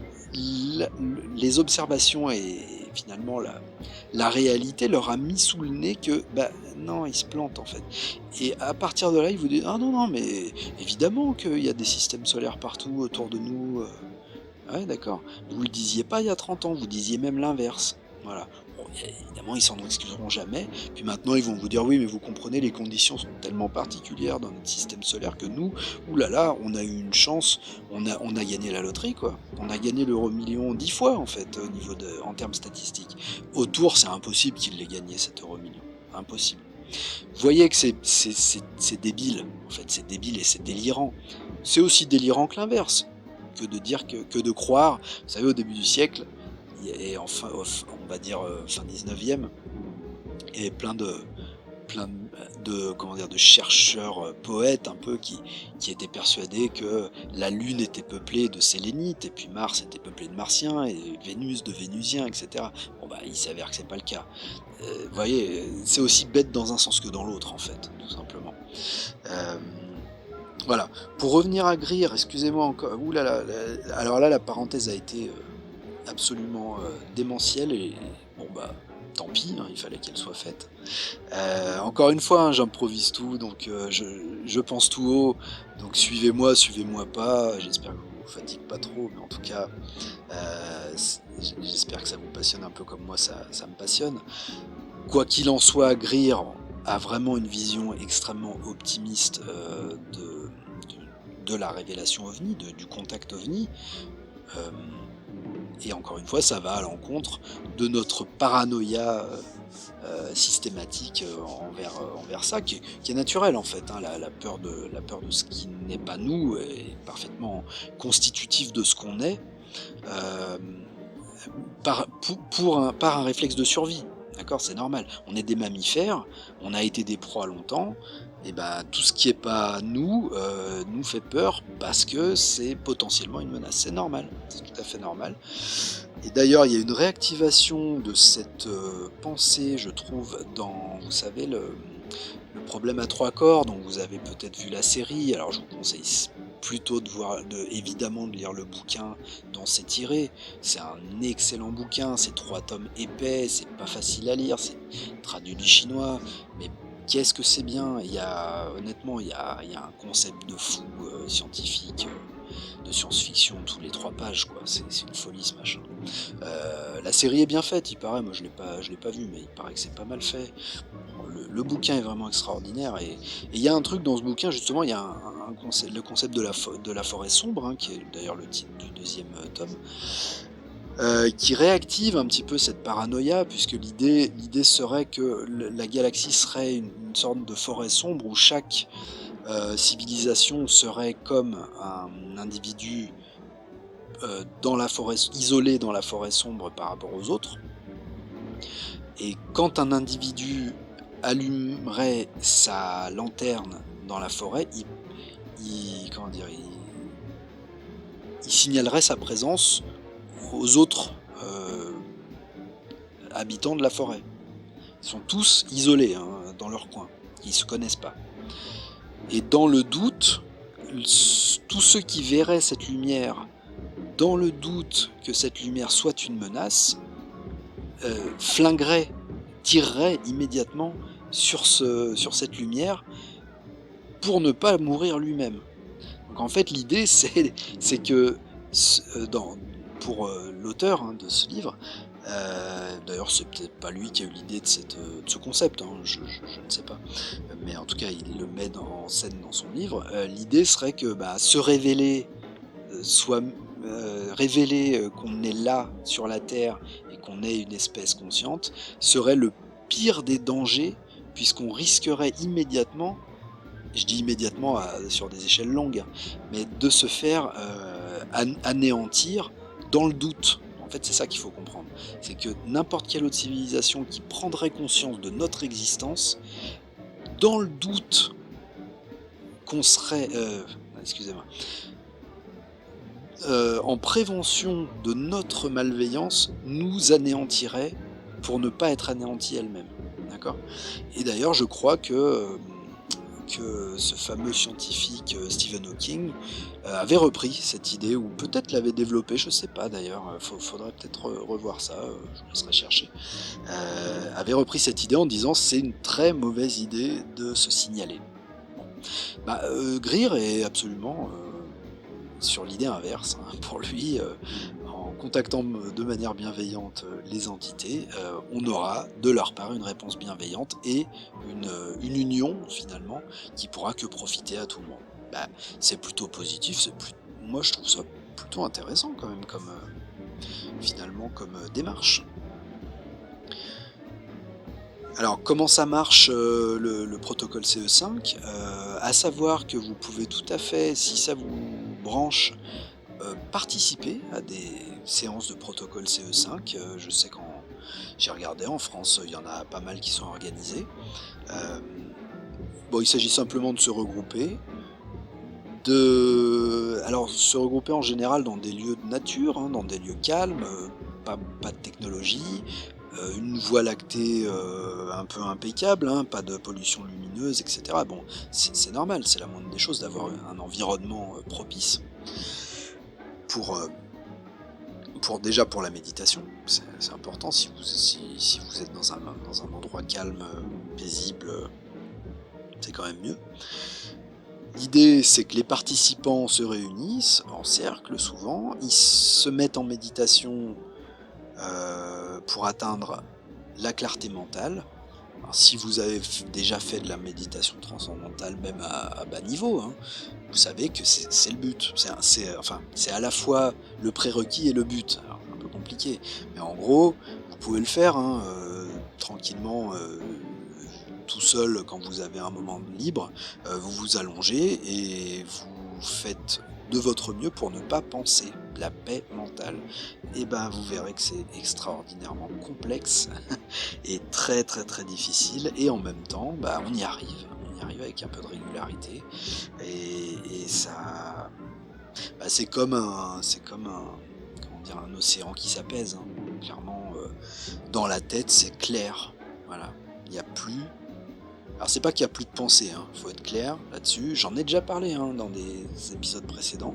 les observations et finalement la réalité leur a mis sous le nez que non, ils se plantent en fait. Et à partir de là, ils vous disent ah non, mais évidemment qu'il y a des systèmes solaires partout autour de nous. Ouais, d'accord. Vous le disiez pas il y a 30 ans, vous disiez même l'inverse. Voilà. Bon, évidemment, ils s'en excuseront jamais. Puis maintenant, ils vont vous dire: «Oui, mais vous comprenez, les conditions sont tellement particulières dans notre système solaire que nous, ouh là là, on a eu une chance, on a gagné la loterie, quoi. On a gagné l'euro-million 10 fois, en fait, au niveau en termes statistiques. Autour, c'est impossible qu'il l'ait gagné, cet euro-million. Impossible». Vous voyez que c'est débile, en fait, c'est débile et c'est délirant. C'est aussi délirant que l'inverse, que de dire que de croire, vous savez, au début du siècle, et enfin, on va dire fin 19e, il y avait plein de comment dire, de chercheurs, poètes un peu qui étaient persuadés que la Lune était peuplée de Sélénites, et puis Mars était peuplé de Martiens, et Vénus de Vénusiens, etc. Bon bah il s'avère que c'est pas le cas. Vous voyez, c'est aussi bête dans un sens que dans l'autre en fait, tout simplement. Euh, voilà. Pour revenir à Greer, excusez-moi encore. Ouh là là, alors là la parenthèse a été absolument démentielle, et bon bah tant pis, hein, il fallait qu'elle soit faite. Encore une fois, hein, j'improvise tout, donc je pense tout haut, donc suivez-moi pas, j'espère que vous vous fatigue pas trop, mais en tout cas, j'espère que ça vous passionne un peu comme moi, ça me passionne. Quoi qu'il en soit, Greer a vraiment une vision extrêmement optimiste de la révélation OVNI, du contact OVNI. Euh, et encore une fois, ça va à l'encontre de notre paranoïa systématique envers ça, qui est naturelle en fait. Hein. La peur de ce qui n'est pas nous est parfaitement constitutive de ce qu'on est, euh, par un réflexe de survie. D'accord, c'est normal. On est des mammifères, on a été des proies longtemps, et ben tout ce qui est pas nous nous fait peur parce que c'est potentiellement une menace. C'est normal, c'est tout à fait normal. Et d'ailleurs, il y a une réactivation de cette pensée, je trouve, dans, vous savez, le problème à trois corps, dont vous avez peut-être vu la série. Alors, je vous conseille plutôt évidemment de lire le bouquin dont c'est tiré. C'est un excellent bouquin, c'est 3 tomes épais, c'est pas facile à lire, c'est traduit du chinois, mais qu'est-ce que c'est bien. Honnêtement, il y a un concept de fou scientifique, de science-fiction, tous les 3 pages, quoi. C'est une folie, ce machin. La série est bien faite, il paraît. Moi, je l'ai pas vu, mais il paraît que c'est pas mal fait. Le bouquin est vraiment extraordinaire, et il y a un truc dans ce bouquin, justement, il y a le concept de la forêt sombre, hein, qui est d'ailleurs le titre du deuxième tome, qui réactive un petit peu cette paranoïa, puisque l'idée serait que la galaxie serait une sorte de forêt sombre où chaque civilisation serait comme un individu isolé dans la forêt sombre par rapport aux autres. Et quand un individu allumerait sa lanterne dans la forêt, il signalerait sa présence aux autres habitants de la forêt. Ils sont tous isolés, hein, dans leur coin, ils ne se connaissent pas. Et dans le doute, tous ceux qui verraient cette lumière, dans le doute que cette lumière soit une menace, flinguerait, tirerait immédiatement sur cette lumière pour ne pas mourir lui-même. Donc en fait, l'idée, c'est que pour l'auteur, hein, de ce livre, d'ailleurs c'est peut-être pas lui qui a eu l'idée de ce concept, hein, je ne sais pas, mais en tout cas il le met en scène dans son livre. L'idée serait que se révéler, révéler qu'on est là sur la Terre et qu'on est une espèce consciente serait le pire des dangers, puisqu'on risquerait immédiatement, je dis immédiatement sur des échelles longues, mais de se faire anéantir dans le doute. En fait, c'est ça qu'il faut comprendre. C'est que n'importe quelle autre civilisation qui prendrait conscience de notre existence, dans le doute qu'on serait... excusez-moi. En prévention de notre malveillance, nous anéantirait pour ne pas être anéantie elle-même. D'accord ? Et d'ailleurs, je crois que ce fameux scientifique Stephen Hawking avait repris cette idée, ou peut-être l'avait développée, je sais pas d'ailleurs, faudrait peut-être revoir ça, je vous laisserai chercher. Avait repris cette idée en disant c'est une très mauvaise idée de se signaler. Bon. Greer est absolument sur l'idée inverse, hein. Pour lui, en contactant de manière bienveillante les entités, on aura de leur part une réponse bienveillante et une union finalement qui pourra que profiter à tout le monde. Bah, c'est plutôt positif, moi je trouve ça plutôt intéressant quand même comme, finalement comme, démarche. Alors, comment ça marche, le protocole CE5? À savoir que vous pouvez tout à fait, si ça vous branche, participer à des séances de protocole CE5. Je sais qu'en j'ai regardé en France, il y en a pas mal qui sont organisées. Hem, bon, il s'agit simplement de se regrouper, alors se regrouper en général dans des lieux de nature, hein, dans des lieux calmes, pas de technologie, une voie lactée, un peu impeccable, hein, pas de pollution lumineuse et cetera. Bon, c'est normal, c'est la moindre des choses d'avoir un environnement, propice pour, déjà pour la méditation. C'est important si vous êtes dans un endroit calme, paisible, c'est quand même mieux. L'idée, c'est que les participants se réunissent en cercle souvent, ils se mettent en méditation, pour atteindre la clarté mentale. Alors, si vous avez déjà fait de la méditation transcendantale, même à bas niveau, hein, vous savez que c'est le but. Enfin, c'est à la fois le prérequis et le but. Alors, un peu compliqué, mais en gros, vous pouvez le faire, hein, tranquillement, tout seul quand vous avez un moment libre. Vous vous allongez et vous faites de votre mieux pour ne pas penser. La paix mentale. Et ben, vous verrez que c'est extraordinairement complexe et très très très difficile, et en même temps, bah, on y arrive. On y arrive avec un peu de régularité, et ça, bah, c'est comme un, comment dire, un océan qui s'apaise, hein. Clairement, dans la tête, c'est clair. Voilà, il n'y a plus. Alors c'est pas qu'il y a plus de pensée, hein, faut être clair là-dessus. J'en ai déjà parlé, hein, dans des épisodes précédents,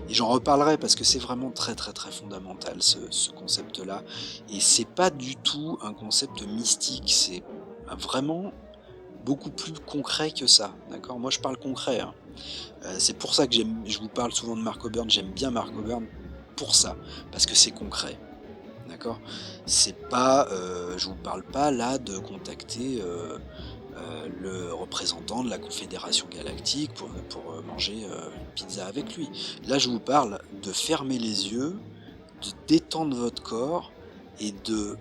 et j'en reparlerai parce que c'est vraiment très très très fondamental ce concept-là. Et c'est pas du tout un concept mystique, c'est vraiment beaucoup plus concret que ça. D'accord? Moi je parle concret, hein. C'est pour ça que je vous parle souvent de Mark O'Byrne. J'aime bien Mark O'Byrne pour ça, parce que c'est concret. D'accord? C'est pas, je vous parle pas là de contacter, le représentant de la Confédération Galactique pour manger, une pizza avec lui. Là, je vous parle de fermer les yeux, de détendre votre corps et de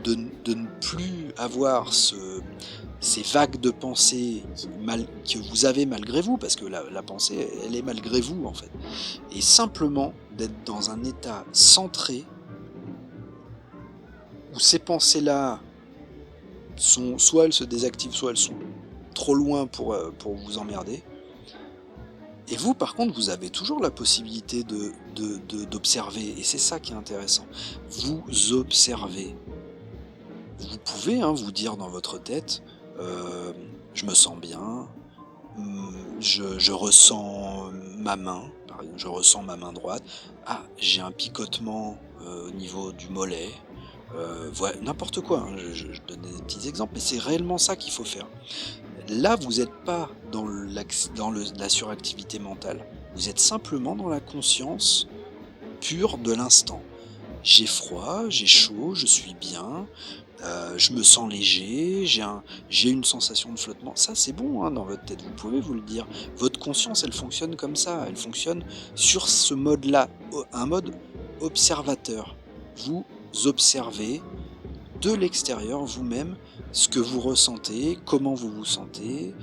ne plus avoir ces vagues de pensée que vous avez malgré vous, parce que la pensée, elle est malgré vous en fait. Et simplement d'être dans un état centré où ces pensées-là soit elles se désactivent, soit elles sont trop loin pour vous emmerder. Et vous, par contre, vous avez toujours la possibilité d'observer, et c'est ça qui est intéressant. Vous observez. Vous pouvez, hein, vous dire dans votre tête, je me sens bien, je ressens ma main, par exemple, je ressens ma main droite. Ah, j'ai un picotement au niveau du mollet. Voilà, n'importe quoi, hein, je donne des petits exemples, mais c'est réellement ça qu'il faut faire. Là, vous n'êtes pas dans la suractivité mentale, vous êtes simplement dans la conscience pure de l'instant. J'ai froid, j'ai chaud, je suis bien, je me sens léger, j'ai une sensation de flottement. Ça, c'est bon, hein, dans votre tête, vous pouvez vous le dire. Votre conscience, elle fonctionne comme ça, elle fonctionne sur ce mode-là, un mode observateur. Vous observez de l'extérieur vous-même ce que vous ressentez, comment vous vous sentez,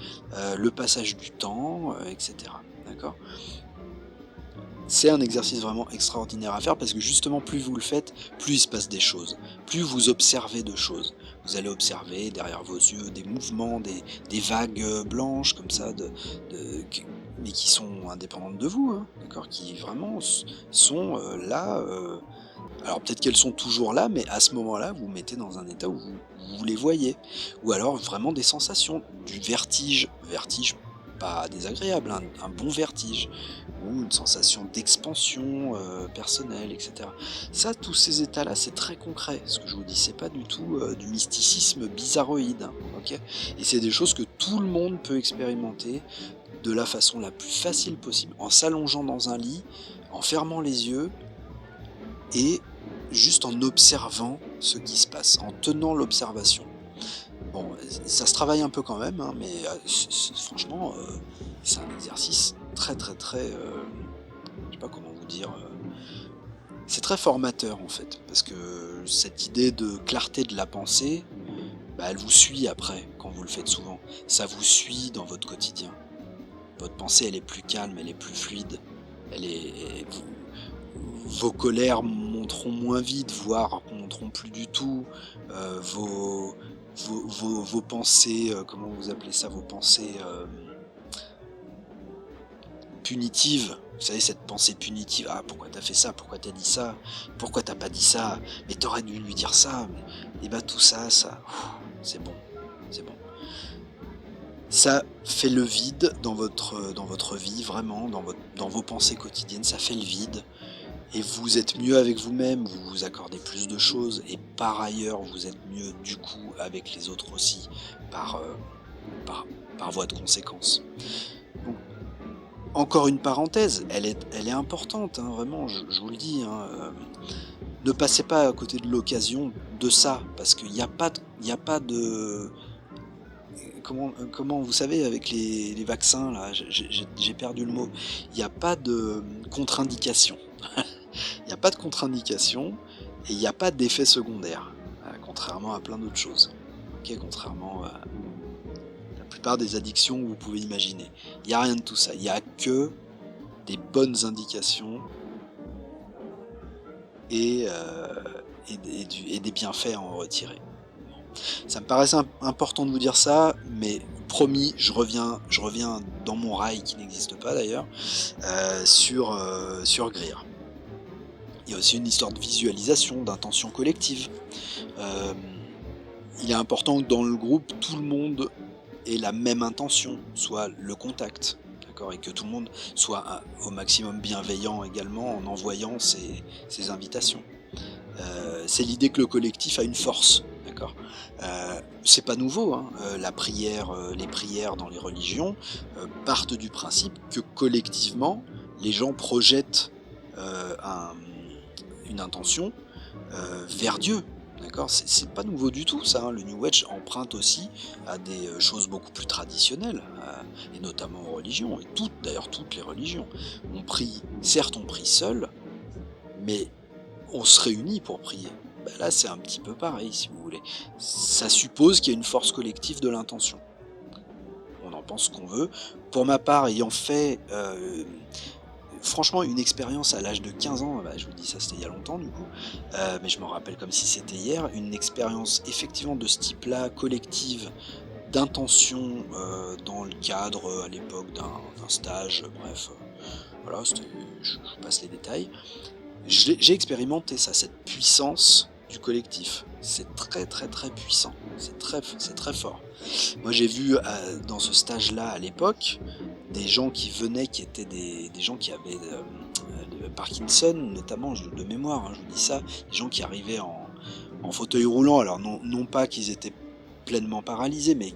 le passage du temps, etc. D'accord ? C'est un exercice vraiment extraordinaire à faire parce que justement, plus vous le faites, plus il se passe des choses, plus vous observez de choses. Vous allez observer derrière vos yeux des mouvements, des vagues blanches comme ça, mais qui sont indépendantes de vous, hein, d'accord, qui vraiment sont là. Alors peut-être qu'elles sont toujours là, mais à ce moment-là, vous vous mettez dans un état où vous les voyez. Ou alors vraiment des sensations, du vertige pas désagréable, un bon vertige ou une sensation d'expansion personnelle, etc. Ça, tous ces états-là, c'est très concret. Ce que je vous dis, c'est pas du tout du mysticisme bizarroïde, hein, ok. Et c'est des choses que tout le monde peut expérimenter de la façon la plus facile possible, en s'allongeant dans un lit, en fermant les yeux et juste en observant ce qui se passe, en tenant l'observation. Bon, ça se travaille un peu quand même, hein, mais franchement, c'est un exercice très très très, je sais pas comment vous dire, c'est très formateur en fait, parce que cette idée de clarté de la pensée, bah, elle vous suit après quand vous le faites souvent. Ça vous suit dans votre quotidien. Votre pensée, elle est plus calme, elle est plus fluide. Elle est, vos colères monteront moins vite, voire monteront plus du tout. Vos pensées, comment vous appelez ça, vos pensées punitives. Vous savez, cette pensée punitive, ah pourquoi t'as fait ça, pourquoi t'as dit ça, pourquoi t'as pas dit ça, mais t'aurais dû lui dire ça, et bah tout ça, c'est bon, c'est bon. Ça fait le vide dans votre vie, vraiment, dans vos pensées quotidiennes, ça fait le vide. Et vous êtes mieux avec vous-même, vous vous accordez plus de choses, et par ailleurs, vous êtes mieux du coup avec les autres aussi, par, par, par voie de conséquence. Donc, encore une parenthèse, elle est importante, hein, vraiment, je vous le dis. Hein, ne passez pas à côté de l'occasion de ça, parce qu'il n'y a pas de comment vous savez, avec les vaccins, là, j'ai perdu le mot. Il n'y a pas de contre-indication. Il n'y a pas de contre-indication et il n'y a pas d'effet secondaire, contrairement à plein d'autres choses. Okay, contrairement à la plupart des addictions que vous pouvez imaginer. Il n'y a rien de tout ça. Il n'y a que des bonnes indications et des bienfaits à en retirer. Ça me paraissait important de vous dire ça, mais promis, je reviens dans mon rail qui n'existe pas d'ailleurs, sur Greer. Il y a aussi une histoire de visualisation, d'intention collective. Il est important que dans le groupe, tout le monde ait la même intention, soit le contact, d'accord, et que tout le monde soit au maximum bienveillant également en envoyant ses invitations. C'est l'idée que le collectif a une force. D'accord. C'est pas nouveau, hein. La prière, les prières dans les religions partent du principe que collectivement, les gens projettent une intention vers Dieu. D'accord. C'est pas nouveau du tout ça, hein. Le New Age emprunte aussi à des choses beaucoup plus traditionnelles, et notamment aux religions, et d'ailleurs toutes les religions. Certes on prie seul, mais on se réunit pour prier. Ben là, c'est un petit peu pareil, si vous voulez. Ça suppose qu'il y a une force collective de l'intention. On en pense ce qu'on veut. Pour ma part, ayant fait, franchement, une expérience à l'âge de 15 ans, bah, je vous dis ça, c'était il y a longtemps du coup, mais je m'en rappelle comme si c'était hier, une expérience effectivement de ce type-là, collective, d'intention, dans le cadre, à l'époque, d'un stage, bref, voilà, je vous passe les détails. J'ai expérimenté ça, cette puissance du collectif. C'est très très très puissant, c'est très fort. Moi j'ai vu dans ce stage-là à l'époque des gens qui venaient, qui étaient des gens qui avaient de Parkinson notamment, de mémoire, hein, je vous dis ça, des gens qui arrivaient en fauteuil roulant, alors non pas qu'ils étaient pleinement paralysés, mais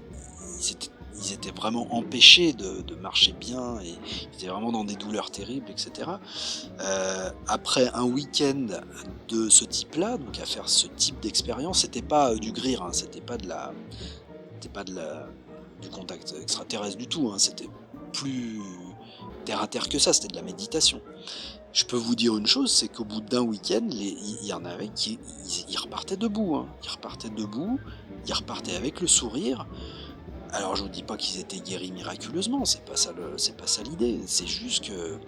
ils étaient vraiment empêchés de marcher bien, et ils étaient vraiment dans des douleurs terribles, etc. Après un week-end de ce type-là, donc à faire ce type d'expérience, c'était pas du Greer, hein, c'était pas du contact extraterrestre du tout, hein, c'était plus terre à terre que ça, c'était de la méditation. Je peux vous dire une chose, c'est qu'au bout d'un week-end, il y en avait qui ils repartaient debout, hein. Ils repartaient avec le sourire. Alors je vous dis pas qu'ils étaient guéris miraculeusement, c'est pas ça l'idée, c'est juste que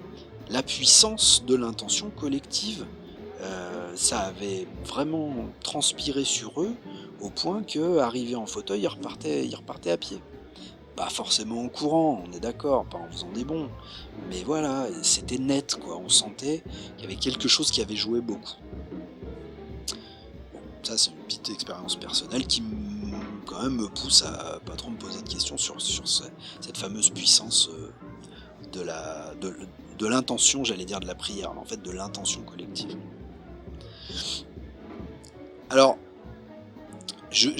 la puissance de l'intention collective, ça avait vraiment transpiré sur eux au point que, arrivés en fauteuil, ils repartaient à pied. Pas forcément en courant, on est d'accord, pas en faisant des bonds, mais voilà, c'était net quoi, on sentait qu'il y avait quelque chose qui avait joué beaucoup. Bon, ça c'est une petite expérience personnelle qui quand même me pousse à pas trop me poser de questions sur cette fameuse puissance de de l'intention, j'allais dire de la prière, mais en fait de l'intention collective. Alors, je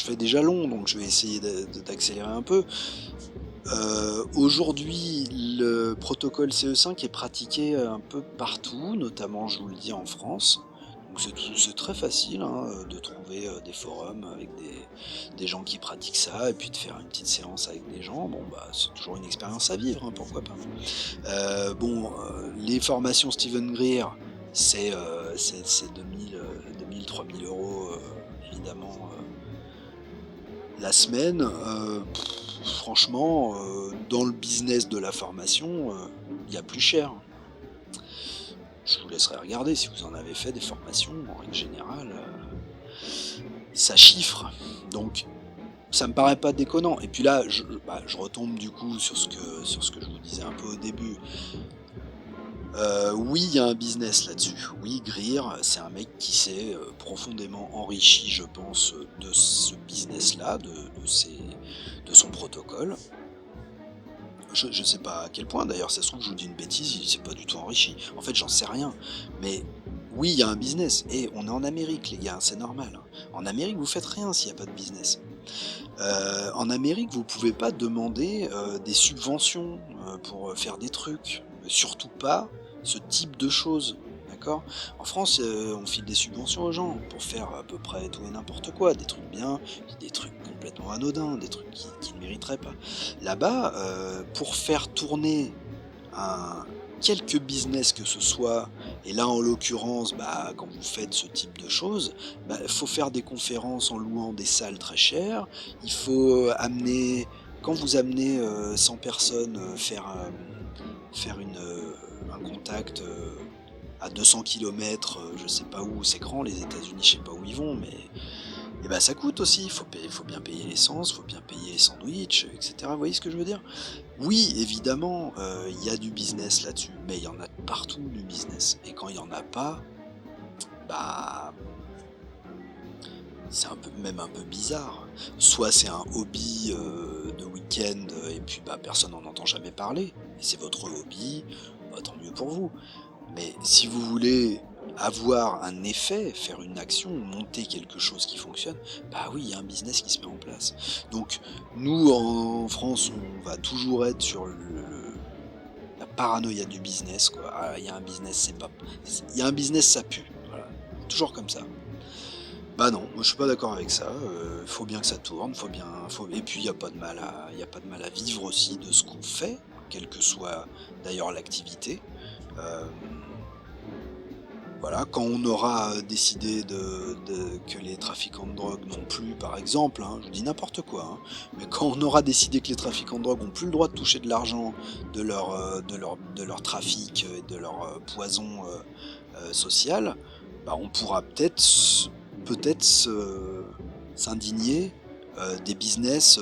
fais déjà long, donc je vais essayer d'accélérer un peu. Aujourd'hui, le protocole CE5 est pratiqué un peu partout, notamment, je vous le dis, en France. Donc c'est très facile hein, de trouver des forums avec des gens qui pratiquent ça, et puis de faire une petite séance avec des gens. Bon, bah, c'est toujours une expérience à vivre, hein, pourquoi pas. Les formations Steven Greer, c'est 2000, 3000 euros, évidemment, la semaine. Franchement, dans le business de la formation, il y a plus cher. Je vous laisserai regarder si vous en avez fait des formations, en règle générale, ça chiffre. Donc, ça me paraît pas déconnant. Et puis là, je retombe du coup sur ce que je vous disais un peu au début. Oui, il y a un business là-dessus. Oui, Greer, c'est un mec qui s'est profondément enrichi, je pense, de ce business-là, de son protocole. Je sais pas à quel point, d'ailleurs, ça se trouve, je vous dis une bêtise, il s'est pas du tout enrichi. En fait, j'en sais rien. Mais oui, il y a un business. Et on est en Amérique, les gars, c'est normal. Hein. En Amérique, vous faites rien s'il n'y a pas de business. En Amérique, vous pouvez pas demander des subventions pour faire des trucs. Surtout pas ce type de choses. D'accord ? En France, on file des subventions aux gens pour faire à peu près tout et n'importe quoi, des trucs bien, puis des trucs complètement anodins, des trucs qui ne mériteraient pas. Là-bas, pour faire tourner quelque business que ce soit, et là en l'occurrence, bah, quand vous faites ce type de choses, bah, faut faire des conférences en louant des salles très chères, il faut amener, quand vous amenez 100 personnes faire un contact à 200 km, je sais pas où, c'est grand les États-Unis, je sais pas où ils vont, mais et bah ça coûte aussi, faut bien payer l'essence, faut bien payer les sandwichs, etc. Vous voyez ce que je veux dire? Oui, évidemment, il y a du business là-dessus, mais il y en a partout du business. Et quand il y en a pas, bah c'est même un peu bizarre. Soit c'est un hobby de week-end et puis bah personne n'en entend jamais parler, et c'est votre hobby, bah, tant mieux pour vous. Mais si vous voulez avoir un effet, faire une action, monter quelque chose qui fonctionne, bah oui, il y a un business qui se met en place. Donc nous en France, on va toujours être sur la paranoïa du business, quoi. Ah, il y a un business, c'est pas, il y a un business, ça pue. Voilà, toujours comme ça. Bah non, moi je suis pas d'accord avec ça. Faut bien que ça tourne, et puis il y a pas de mal à vivre aussi de ce qu'on fait, quelle que soit d'ailleurs l'activité. Euh, Voilà, quand on aura décidé que les trafiquants de drogue n'ont plus, par exemple, hein, je dis n'importe quoi, hein, mais quand on aura décidé que les trafiquants de drogue n'ont plus le droit de toucher de l'argent de leur trafic et de leur poison social, bah, on pourra peut-être s'indigner des business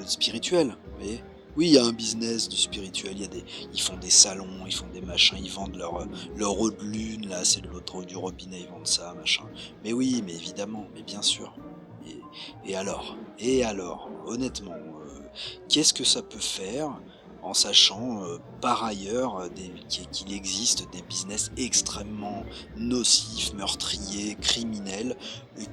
spirituels. Vous voyez, oui, il y a un business du spirituel, ils font des salons, ils font des machins, ils vendent leur eau de lune, là, c'est de l'eau du robinet, ils vendent ça, machin. Mais oui, mais évidemment, mais bien sûr. Et alors? Et alors? Honnêtement, qu'est-ce que ça peut faire en sachant par ailleurs qu'il existe des business extrêmement nocifs, meurtriers, criminels,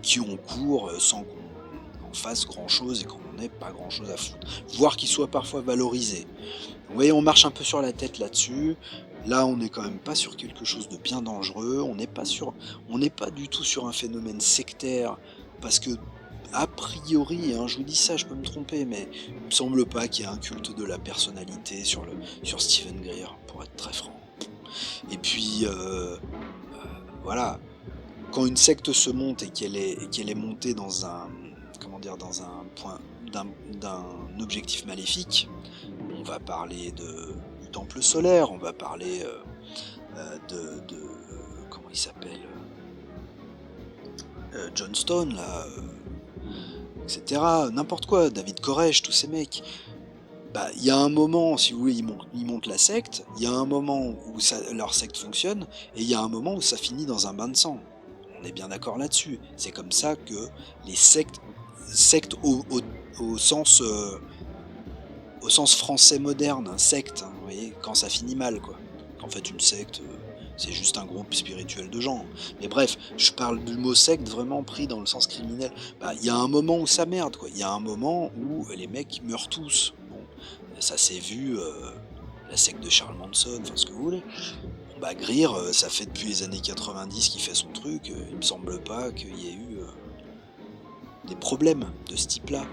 qui ont cours sans qu'on en fasse grand-chose et qu'on n'en ait pas grand-chose à foutre, voire qu'ils soient parfois valorisés. Vous voyez, on marche un peu sur la tête là-dessus. Là, on n'est quand même pas sur quelque chose de bien dangereux. On n'est pas du tout sur un phénomène sectaire, parce que a priori, hein, je vous dis ça, je peux me tromper, mais il me semble pas qu'il y ait un culte de la personnalité sur Steven Greer, pour être très franc. Et puis, voilà, quand une secte se monte et qu'elle est montée dans un, comment dire, dans un point, d'un objectif maléfique, on va parler du temple solaire, on va parler comment il s'appelle, John Stone là, etc. N'importe quoi, David Koresh, tous ces mecs. Bah, il y a un moment, si vous voulez, ils montent la secte, il y a un moment où leur secte fonctionne, et il y a un moment où ça finit dans un bain de sang. On est bien d'accord là-dessus. C'est comme ça que les sectes secte au sens français moderne, hein, secte, hein, vous voyez? Quand ça finit mal, quoi. En fait, une secte, c'est juste un groupe spirituel de gens. Mais bref, je parle du mot secte vraiment pris dans le sens criminel. Bah, il y a un moment où ça merde, quoi. Il y a un moment où les mecs meurent tous. Bon, ça s'est vu, la secte de Charles Manson, enfin ce que vous voulez. Bon, bah, Greer, ça fait depuis les années 90 qu'il fait son truc, il me semble pas qu'il y ait eu, des problèmes de ce type-là.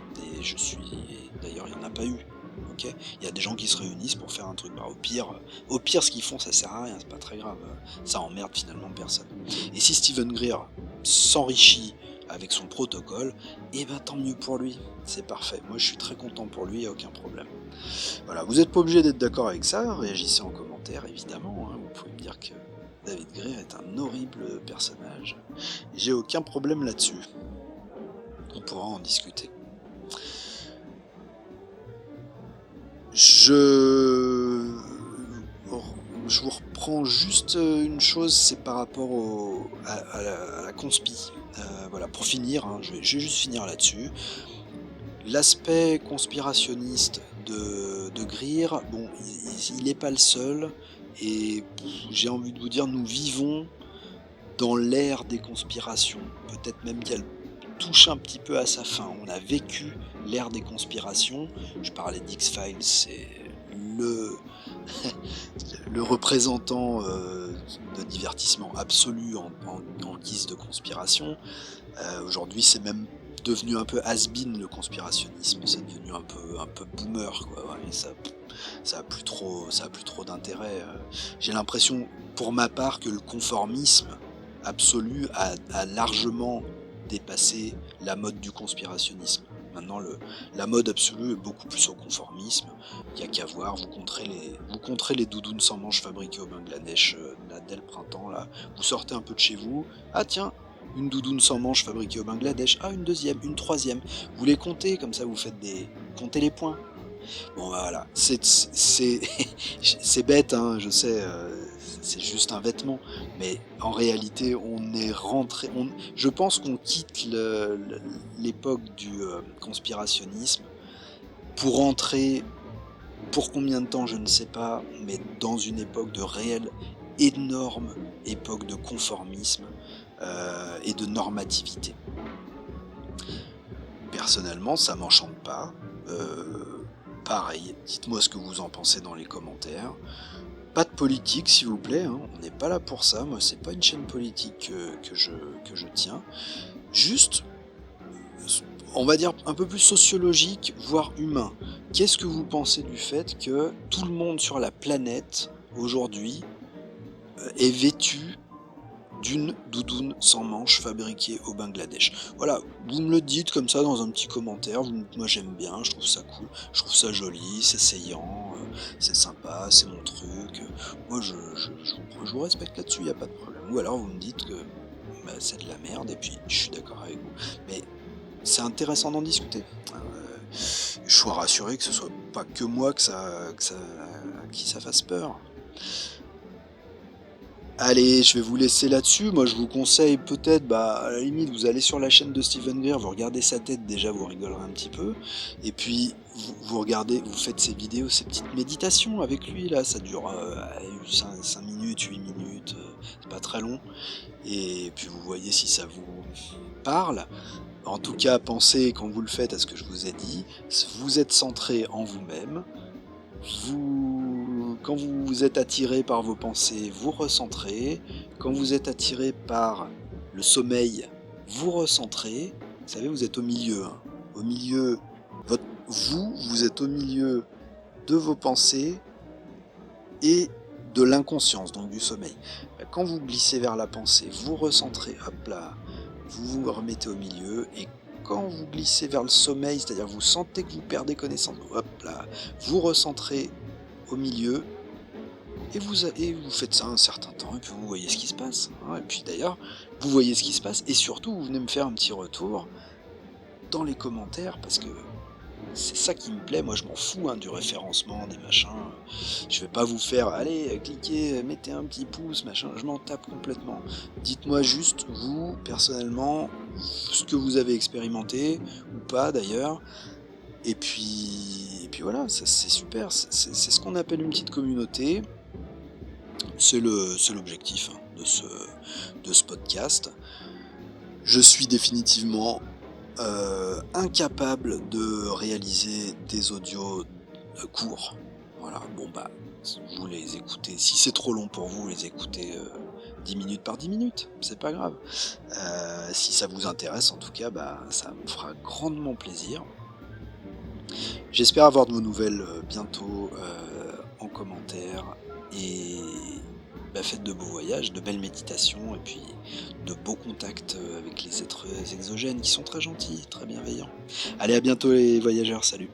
D'ailleurs, il y en a pas eu. Ok, il y a des gens qui se réunissent pour faire un truc. Bah, au pire, ce qu'ils font, ça sert à rien, c'est pas très grave. Ça emmerde finalement personne. Et si Steven Greer s'enrichit avec son protocole, et ben tant mieux pour lui. C'est parfait. Moi, je suis très content pour lui, y a aucun problème. Voilà, vous n'êtes pas obligé d'être d'accord avec ça. Réagissez en commentaire, évidemment. Hein. Vous pouvez me dire que David Greer est un horrible personnage. J'ai aucun problème là-dessus. On pourra en discuter. Je vous reprends juste une chose, c'est par rapport à la conspi. Voilà, pour finir, hein, je vais juste finir là-dessus. L'aspect conspirationniste de Greer, bon, il n'est pas le seul, et j'ai envie de vous dire, nous vivons dans l'ère des conspirations. Peut-être même qu'elle touche un petit peu à sa fin. On a vécu l'ère des conspirations. Je parlais d'X-Files, c'est le représentant de divertissement absolu en guise de conspiration. Aujourd'hui, c'est même devenu un peu has-been le conspirationnisme. C'est devenu un peu boomer, quoi. Ouais, ça a plus trop d'intérêt. J'ai l'impression, pour ma part, que le conformisme absolu a largement dépassé la mode du conspirationnisme. Maintenant, la mode absolue est beaucoup plus au conformisme. Il n'y a qu'à voir, vous compterez les doudounes sans manches fabriquées au Bangladesh là, dès le printemps. Là. Vous sortez un peu de chez vous. Ah tiens, une doudoune sans manches fabriquée au Bangladesh. Ah, une deuxième, une troisième. Vous les comptez, comme ça vous faites comptez les points. Bon bah, voilà, c'est bête, hein, je sais, c'est juste un vêtement, mais en réalité, on est rentré. Je pense qu'on quitte l'époque du conspirationnisme pour entrer, pour combien de temps, je ne sais pas, mais dans une époque de réelle énorme époque de conformisme et de normativité. Personnellement, ça m'enchante pas. Pareil, dites-moi ce que vous en pensez dans les commentaires. Pas de politique, s'il vous plaît, hein. On n'est pas là pour ça. Moi, c'est pas une chaîne politique que je tiens. Juste, on va dire un peu plus sociologique, voire humain. Qu'est-ce que vous pensez du fait que tout le monde sur la planète, aujourd'hui, est vêtu d'une doudoune sans manches fabriquée au Bangladesh? Voilà, vous me le dites comme ça dans un petit commentaire. Moi j'aime bien, je trouve ça cool, je trouve ça joli, c'est saillant, c'est sympa, c'est mon truc. Moi je vous respecte là-dessus, y a pas de problème. Ou alors vous me dites que bah, c'est de la merde et puis je suis d'accord avec vous. Mais c'est intéressant d'en discuter. Je suis rassuré que ce soit pas que moi qui ça fasse peur. Allez, je vais vous laisser là-dessus. Moi, je vous conseille peut-être, à la limite, vous allez sur la chaîne de Steven Greer, vous regardez sa tête, déjà, vous rigolerez un petit peu. Et puis, vous regardez, vous faites ses vidéos, ses petites méditations avec lui, là. Ça dure 5 minutes, 8 minutes, c'est pas très long. Et puis, vous voyez si ça vous parle. En tout cas, pensez, quand vous le faites, à ce que je vous ai dit. Vous êtes centré en vous-même. Quand vous êtes attiré par vos pensées, vous recentrez. Quand vous êtes attiré par le sommeil, vous recentrez. Vous savez, vous êtes au milieu. Hein. Au milieu, vous êtes au milieu de vos pensées et de l'inconscience, donc du sommeil. Quand vous glissez vers la pensée, vous recentrez, hop là, vous vous remettez au milieu, et quand vous glissez vers le sommeil, c'est-à-dire vous sentez que vous perdez connaissance, hop là, vous recentrez au milieu, et vous faites ça un certain temps, et puis vous voyez ce qui se passe. Hein, et puis d'ailleurs, vous voyez ce qui se passe, et surtout, vous venez me faire un petit retour dans les commentaires, parce que c'est ça qui me plaît. Moi, je m'en fous du référencement, des machins. Je vais pas vous faire, allez, cliquez, mettez un petit pouce, machin. Je m'en tape complètement. Dites-moi juste, vous, personnellement, ce que vous avez expérimenté, ou pas d'ailleurs. Et puis voilà, ça c'est super, c'est ce qu'on appelle une petite communauté. C'est l'objectif hein, de ce podcast. Je suis définitivement incapable de réaliser des audios courts. Voilà, bon bah, vous les écoutez. Si c'est trop long pour vous, les écoutez 10 minutes par 10 minutes, c'est pas grave. Si ça vous intéresse, en tout cas, bah, ça me fera grandement plaisir. J'espère avoir de vos nouvelles bientôt en commentaire. Et bah, faites de beaux voyages, de belles méditations et puis de beaux contacts avec les êtres exogènes qui sont très gentils, très bienveillants. Allez, à bientôt les voyageurs, salut!